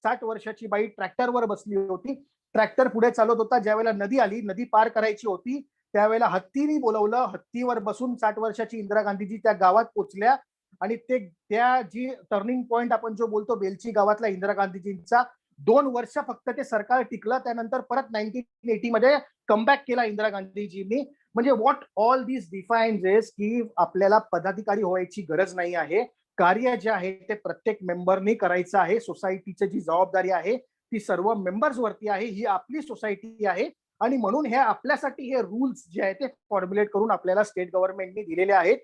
60 वर्षाची बाई ट्रॅक्टरवर बसली होती. ट्रॅक्टर पुढे चालत होता. ज्यावेळेला नदी आली, नदी पार करायची होती, त्यावेळेला हत्तीने बोलवलं. हत्तीवर बसून 60 वर्षाची इंदिरा गांधीजी त्या गावात पोहोचल्या आणि त्या जी टर्निंग पॉइंट आपण जो बोलतो बेलची गावातला इंदिरा गांधीजींचा, 2 वर्ष फक्त ते सरकार टिकलं. त्यानंतर परत 1980 मध्ये कमबॅक केला इंदिरा गांधीजींनी. म्हणजे what all this defines is की आपल्याला पदाधिकारी व्हायची गरज नाही आहे. कार्य जे आहे ते प्रत्येक मेंबरनी करायचं आहे. सोसायटीची जी जबाबदारी आहे ती सर्व मेंबर्स वरती आहे. ही आपली सोसायटी आहे आणि म्हणून हे आपल्यासाठी हे रूल्स जे आहेत ते फॉर्म्युलेट करून आपल्याला स्टेट गव्हर्नमेंटने दिलेले आहेत.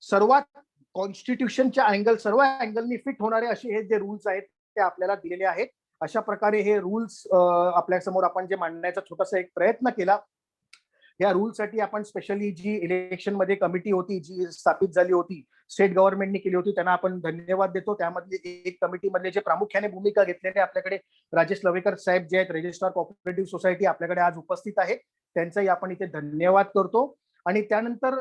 सर्वात कॉन्स्टिट्यूशनच्या अँगल, सर्व अँगलनी फिट होणारे असे हे जे रूल्स आहेत ते आपल्याला दिलेले आहेत. अशा प्रकारे हे रूल्स आपल्या समोर आपण जे मांडण्याचा छोटासा एक प्रयत्न केला. ह्या रूलसाठी आपण स्पेशली जी इलेक्शन मध्ये कमिटी होती, जी स्थापित झाली होती, स्टेट गव्हर्नमेंटने केली होती, त्यांना आपण धन्यवाद देतो. त्यामधले एक कमिटी मधले जे प्रामुख्याने भूमिका घेतलेले आपल्याकडे राजेश लवेकर साहेब जे आहेत, रजिस्ट्रार कोऑपरेटिव्ह सोसायटी, आपल्याकडे आज उपस्थित आहेत. त्यांचाही आपण इथे धन्यवाद करतो. आणि त्यानंतर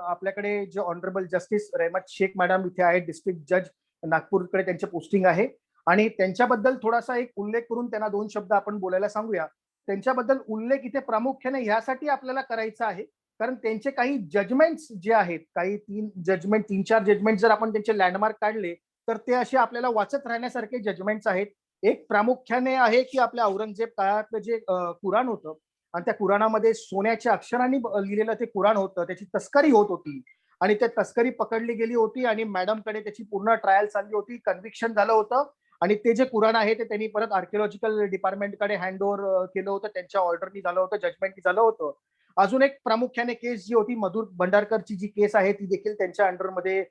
आपल्याकडे जे ऑनरेबल जस्टिस रहमत शेख मॅडम इथे आहेत, डिस्ट्रिक्ट जज नागपूरकडे त्यांचे पोस्टिंग आहे. आणि त्यांच्याबद्दल थोडासा एक उल्लेख करून त्यांना 2 शब्द आपण बोलायला सांगूया. त्यांच्याबद्दल उल्लेख इथे प्रामुख्याने ह्यासाठी आपल्याला करायचा आहे कारण त्यांचे काही जजमेंट्स जे आहेत, काही 3-4 जजमेंट जर आपण त्यांचे लँडमार्क काढले तर ते असे आपल्याला वाचत राहण्यासारखे जजमेंट्स आहेत. एक प्रामुख्याने आहे की आपल्या औरंगजेब काळातलं जे कुराण होतं आणि त्या कुराणामध्ये सोन्याच्या अक्षरांनी लिहिलेलं ते कुराण होतं, त्याची तस्करी होत होती आणि त्या तस्करी पकडली गेली होती आणि मॅडमकडे त्याची पूर्ण ट्रायल चालली होती, कन्व्हिक्शन झालं होतं. आणि ते जे कुराण आहे ते त्यांनी परत आर्किओलॉजिकल डिपार्टमेंटकडे हँड ओव्हर केलं होतं, त्यांच्या ऑर्डरनी झालं होतं, जजमेंटनी झालं होतं. अजून एक प्रामुख्याने केस जी होती मधुर भंडारकरची जी केस आहे ती देखील त्यांच्या अंडरमध्ये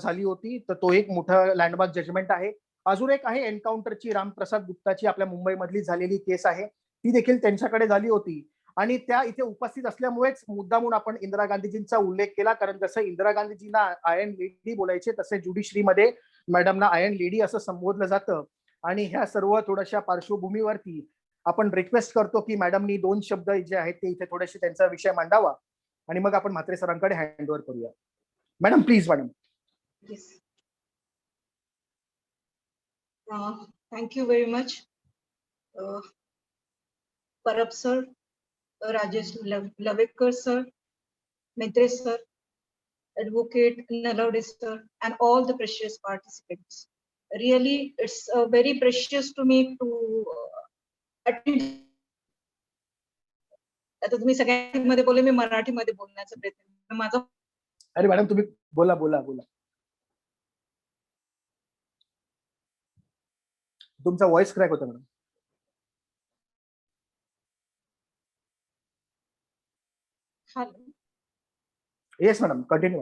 झाली होती, तर तो एक मोठा लँडमार्क जजमेंट आहे. अजून एक आहे एन्काउंटरची, रामप्रसाद गुप्ताची आपल्या मुंबईमधली झालेली केस आहे, ती देखील त्यांच्याकडे झाली होती. आणि त्या इथे उपस्थित असल्यामुळेच मुद्दामून आपण इंदिरा गांधीजींचा उल्लेख केला, कारण जसं इंदिरा गांधीजींना आयर्न लेडी बोलायचे तसे ज्युडिशरीमध्ये मॅडमना आयर्न लेडी असं संबोधलं जातं. आणि ह्या सर्व थोड्याशा पार्श्वभूमीवरती आपण रिक्वेस्ट करतो की मॅडमनी 2 शब्द जे आहेत ते इथे थोडेसे त्यांचा विषय मांडावा आणि मग आपण म्हात्रे सरांकडे हँड ओव्हर करूया. Madam please madam. Yes. Thank you very much. Parab sir, Rajesh Lavekar sir, Maitre sir, Advocate Nalawade sir, and all the precious participants. Really, it's very precious to me to attend. आता तुम्ही सगळ्यांमध्ये बोलले, मी मराठीमध्ये बोलण्याचा प्रयत्न माझा. अरे madam तुम्ही बोला बोला बोला, तुमचा व्हॉइस क्रॅक होता madam. Yes madam, continue.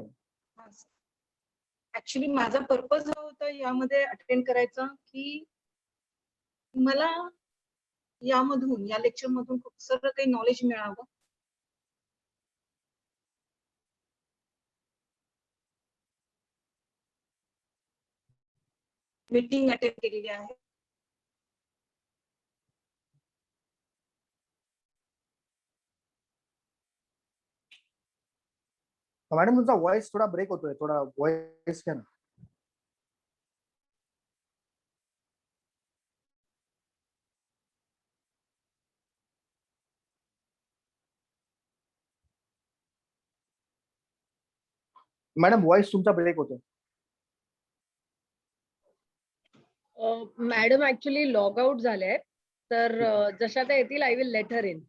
Actually माझा पर्पज हा होता यामध्ये अटेंड करायचा की मला यामधून, या लेक्चर मधून खूप सारं काही नॉलेज मिळावं. मीटिंग अटेंड केलेली आहे. मॅडम तुमचा व्हॉइस थोडा ब्रेक होतोय, थोडा व्हॉइस घ्या ना. मॅडम व्हॉइस तुमचा ब्रेक होतोय. मॅडम ऍक्च्युली लॉग आउट झाले, तर जशा त्या येतील I will let her in.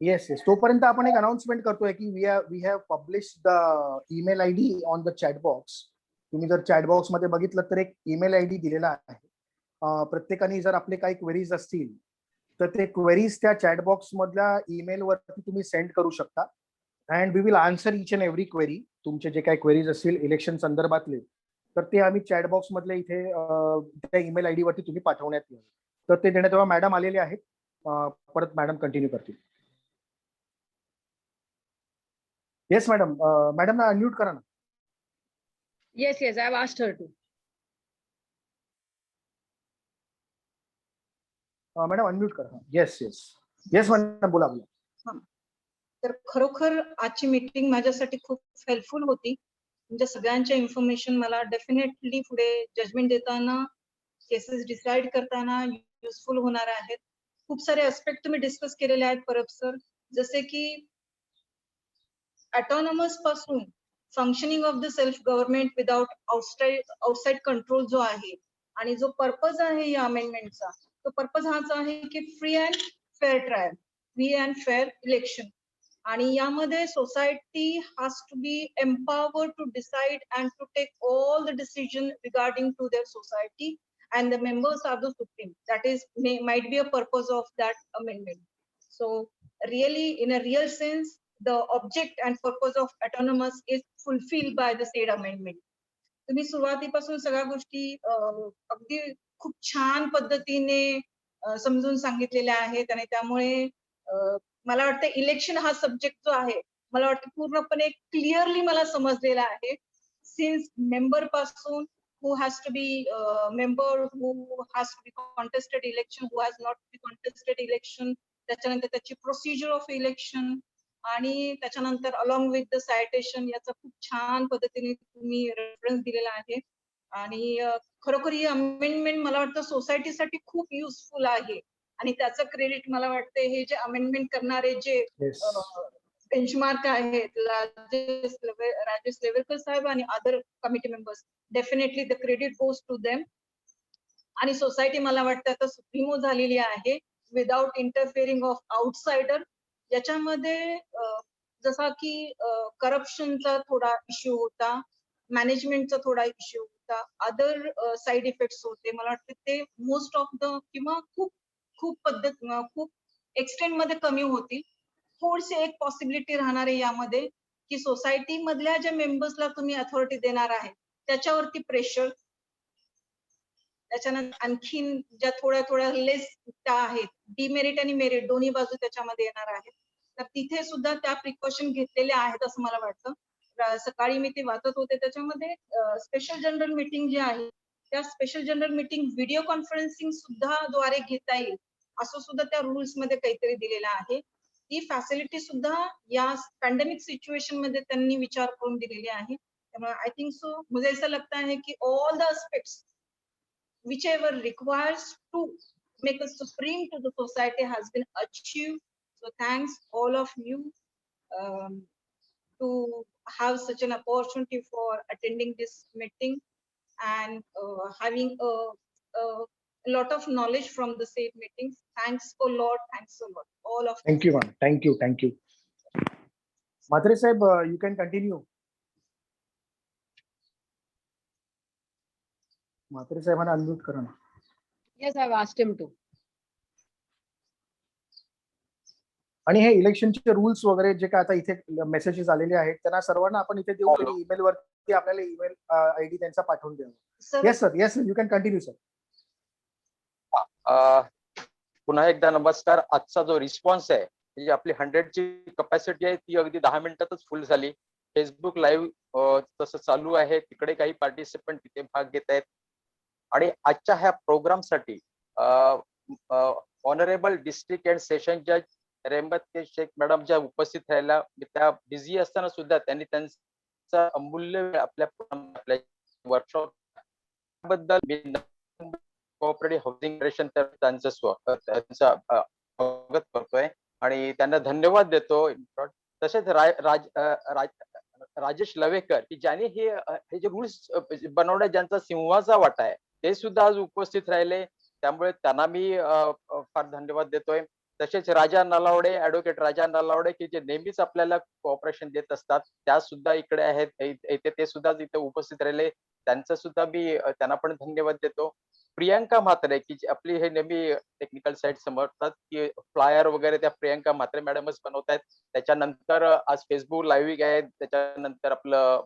Yes yes, तोपर्यंत आपण एक अनाउन्समेंट करतोय की we have publish the email ID on the chat box. तुम्ही जर चॅट बॉक्स मध्ये बघितलं तर एक ईमेल आयडी दिलेला आहे. प्रत्येकाने जर आपले काही क्वेरीज असतील तर ते क्वेरीज त्या चॅट बॉक्स मधल्या ईमेल वरती तुम्ही सेंड करू शकता and we will answer each and every query. तुमचे जे काही क्वेरीज असतील इलेक्शन संदर्भातले तर ते आम्ही चॅट बॉक्स मधले इथे त्या ईमेल आयडी वरती तुम्ही पाठवण्यात येईल. तर ते देण्यात तेव्हा मॅडम आलेले आहेत, परत मॅडम कंटिन्यू करतील. येस मॅडम, मॅडम ना अनम्यूट करा ना. Yes yes, I have asked her to. Madam unmute करा. येस येस येस मॅडम, बोला बोला. तर खरोखर आजची मीटिंग माझ्यासाठी खूप हेल्पफुल होती. तुमच्या सगळ्यांच्या इन्फॉर्मेशन मला डेफिनेटली पुढे जजमेंट देताना, केसेस डिसाइड करताना युजफुल होणार आहेत. खूप सारे ऍस्पेक्ट तुम्ही डिस्कस केलेले आहेत परब सर, जसे की ऑटोनॉमस पासून functioning of the self government without outside control जो आहे आणि जो पर्पज आहे या अमेंडमेंटचा, तो पर्पज हाच आहे की free and fair trial, free and fair election. आणि यामध्ये society has to be empowered to decide and to take all the decision regarding to their society and the members are the supreme. That is might be a purpose of that amendment. So really, in a real sense, the object and purpose of autonomous is fulfilled by the said amendment. तुम्ही सुरुवातीपासून सगळ्या गोष्टी अगदी खूप छान पद्धतीने समजून सांगितलेल्या आहेत आणि त्यामुळे मला वाटतं इलेक्शन हा सब्जेक्ट जो आहे मला वाटतं पूर्णपणे क्लिअरली मला समजलेला आहे. सिन्स मेंबर पासून who has to be member, who has to be contested election, who has not to be contested election, त्याच्यानंतर त्याची प्रोसिजर ऑफ इलेक्शन आणि त्याच्यानंतर अलॉंग विथ द सायटेशन याचा खूप छान पद्धतीने तुम्ही रेफरन्स दिलेला आहे. आणि खरोखर ही अमेंडमेंट मला वाटतं सोसायटीसाठी खूप युजफुल आहे आणि त्याचं क्रेडिट मला वाटतं हे जे अमेंडमेंट करणारे जे Yes. बेंचमार्क आहेत राजेश लेवरकर साहेब आणि other committee members, definitely the credit goes to them. आणि सोसायटी मला वाटतं आता सुप्रीमो झालेली आहे विदाउट इंटरफिअरिंग ऑफ आउटसाइडर. याच्यामध्ये जसा की करप्शनचा थोडा इश्यू होता, मॅनेजमेंटचा थोडा इश्यू होता, अदर साइड इफेक्ट्स होते. मला वाटतं ते मोस्ट ऑफ द किंवा खूप एक्सटेंड मध्ये कमी होतील. थोडीशी एक पॉसिबिलिटी राहणार आहे यामध्ये की सोसायटी मधल्या ज्या मेंबर्सला तुम्ही अथॉरिटी देणार आहे त्याच्यावरती प्रेशर, त्याच्यानंतर आणखीन ज्या थोड्या लेस त्या आहेत, डिमेरिट आणि मेरिट दोन्ही बाजू त्याच्यामध्ये येणार आहेत. तर तिथे सुद्धा त्या प्रिकॉशन घेतलेल्या आहेत असं मला वाटतं. सकाळी मी ते वाचत होते त्याच्यामध्ये स्पेशल जनरल मीटिंग जे आहे त्या special general meeting video conferencing सुद्धा द्वारे घेता येईल असं सुद्धा त्या रूल्स मध्ये काहीतरी दिलेलं आहे. ही फॅसिलिटी सुद्धा या पॅन्डेमिक सिच्युएशन मध्ये त्यांनी विचार करून दिलेली आहे. त्यामुळे आय थिंक सो मुझे ऐसा लगता है की all the aspects whichever requires to make us supreme to the society has been achieved. So thanks all of you to have such an opportunity for attending this meeting and having a lot of knowledge from the same meetings. Thanks a lot. Thanks a lot, all of you. Thank you, ma'am. Thank you. Mhatre Sahib, you can continue. Mhatre साहेबांना unmute करा ना. Yes, I've asked him to. आणि हे इलेक्शनचे rules वगैरे जे काय आता इथे मेसेजेस आलेले आहेत त्यांना सर्वांना आपण इथे देऊ आणि ईमेल वरती आपल्याला ईमेल आयडी त्यांचा पाठवून द्यावा. Sir, yes sir, yes you can continue sir. पुन्हा एकदा नमस्कार. आजचा जो रिस्पॉन्स आहे म्हणजे आपली 100 ची कपॅसिटी आहे ती अगदी 10 मिनिटातच फुल झाली. फेसबुक लाईव्ह तसं चालू आहे, तिकडे काही पार्टिसिपंट तिथे भाग घेत आहेत. आणि आजच्या ह्या प्रोग्रामसाठी ऑनरेबल डिस्ट्रिक्ट अँड सेशन जज रेहमत शेख मॅडम ज्या उपस्थित राहिल्या, त्या बिझी असताना सुद्धा त्यांनी त्यांचा अमूल्य वेळ आपल्या वर्कशॉप बद्दल कोऑपरेटिव्ह हाऊसिंग फेडरेशन त्यांचं स्वागत करतोय आणि त्यांना धन्यवाद देतो. तसेच राजेश लवेकर की ज्यांनी हे जे रूल्स बनवण्यात ज्यांचा सिंहाचा वाटा आहे ते सुद्धा आज उपस्थित राहिले, त्यामुळे त्यांना मी फार धन्यवाद देतोय. तसेच राजा नलावडे, ऍडव्होकेट राजा नलावडे की जे नेहमीच आपल्याला कोऑपरेशन देत असतात, त्या सुद्धा इकडे आहेत, इथे ते सुद्धा इथे उपस्थित राहिले, त्यांचं सुद्धा मी त्यांना पण धन्यवाद देतो. प्रियंका म्हात्रे की आपली हे नेहमी टेक्निकल साईड समजतात की फ्लायर वगैरे त्या प्रियंका म्हात्रे मॅडमच बनवतायत. त्याच्यानंतर आज फेसबुक लाईव्ह आहे, त्याच्यानंतर आपलं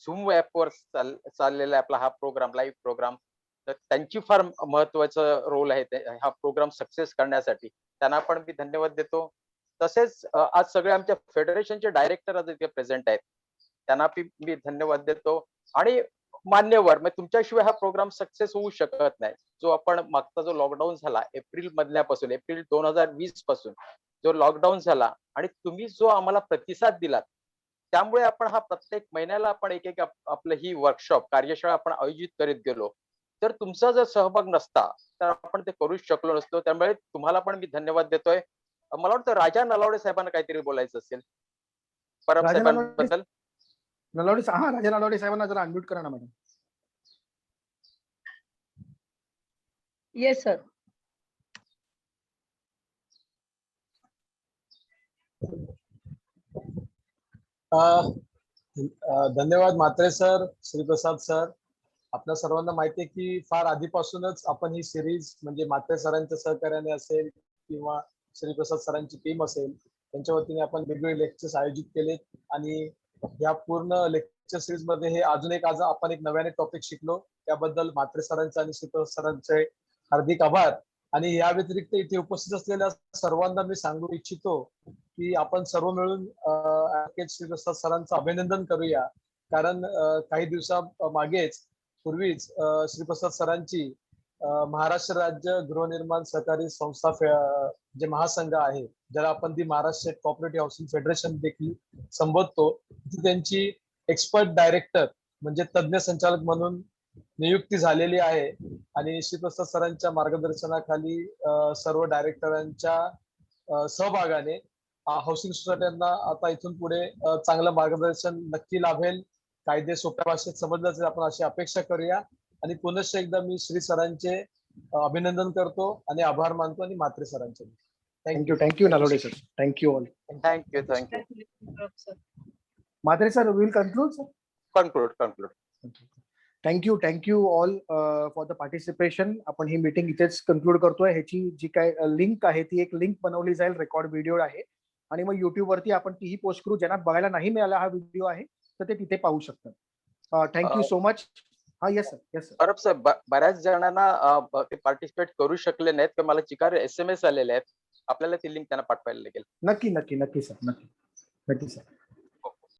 झूम ऍपवर चाललेला आपला हा प्रोग्राम, लाईव्ह प्रोग्राम, तर त्यांची फार महत्वाचा रोल आहे हा प्रोग्राम सक्सेस करण्यासाठी. त्यांना पण मी धन्यवाद देतो. तसेच आज सगळे आमच्या फेडरेशनचे डायरेक्टर आज इथे प्रेझेंट आहेत, त्यांना मी धन्यवाद देतो. आणि मान्यवर, मग तुमच्याशिवाय हा प्रोग्राम सक्सेस होऊ शकत नाही. जो आपण मागचा जो लॉकडाऊन झाला एप्रिल 2020 पासून जो लॉकडाऊन झाला आणि तुम्ही जो आम्हाला प्रतिसाद दिलात, त्यामुळे आपण हा प्रत्येक महिन्याला आपण एक आपलं ही वर्कशॉप कार्यशाळा आपण आयोजित करीत गेलो. तर तुमचा जर सहभाग नसता तर आपण ते करूच शकलो नसतो. त्यामुळे तुम्हाला पण मी धन्यवाद देतोय. मला वाटतं राजा नलावडे साहेबांना काहीतरी बोलायचं असेल परब साहेबांबद्दल. नलावडे राजा नलावडे साहेबांना जरा अनम्यूट करा ना मॅडम. Yes, sir. धन्यवाद म्हात्रे सर, श्रीप्रसाद सर. आपल्या सर्वांना माहिती आहे की फार आधीपासूनच आपण ही सिरीज म्हणजे म्हात्रे सरांच्या सहकार्याने असेल किंवा श्रीप्रसाद सरांची टीम असेल त्यांच्या वतीने आपण वेगवेगळे लेक्चर्स आयोजित केलेत आणि या पूर्ण लेक्चर सिरीज मध्ये हे अजून एक आज आपण एक नव्याने टॉपिक शिकलो, त्याबद्दल म्हात्रे सरांचे आणि श्रीप्रसाद सरांचे हार्दिक आभार. आणि या व्यतिरिक्त इथे उपस्थित असलेल्या सर्वांना मी सांगू इच्छितो की आपण सर्व मिळून ऍडव्होकेट श्रीप्रसाद सरांचं अभिनंदन करूया. कारण काही दिवसा मागेच पूर्वीच श्रीप्रसाद सरांची महाराष्ट्र राज्य गृहनिर्माण सहकारी संस्था जे महासंघ आहे, ज्याला आपण the Maharashtra state cooperative housing federation देखील संबोधतो, त्यांची एक्सपर्ट डायरेक्टर म्हणजे तज्ज्ञ संचालक म्हणून नियुक्ती झालेली आहे. आणि श्रीप्रसाद सरांच्या मार्गदर्शनाखाली सर्व डायरेक्टरांच्या सहभागाने हाऊसिंग सोसायट्यांना आता इथून पुढे चांगलं मार्गदर्शन नक्की लाभेल. कायदे सोप्या भाषेत समजल्याचे आपण अशी अपेक्षा करूया. आणि पुनश्च एकदा मी श्री सरांचे अभिनंदन करतो आणि आभार मानतो आणि म्हात्रे सरांचे. Thank you Nalawade sir. Thank you all. Thank you. Mhatre sir, will conclude sir. Conclude. Thank you all for the participation. आपण ही मीटिंग इथेच कन्क्लूड करतोय. ह्याची जी काय लिंक आहे ती एक लिंक बनवली जाईल, रेकॉर्ड व्हिडिओ आहे आणि मग युट्यूब वरती आपण तीही पोस्ट करू. ज्यांना बघायला नाही मिळाला हा व्हिडिओ आहे तर ते तिथे पाहू शकतात. Thank you so much. हा, येस सर. परब सर, बऱ्याच जणांना ते पार्टिसिपेट करू शकले नाहीत किंवा मला चिकार SMS आलेले आहेत. आपल्याला ती लिंक त्यांना पाठवायला लागेल. नक्की सर.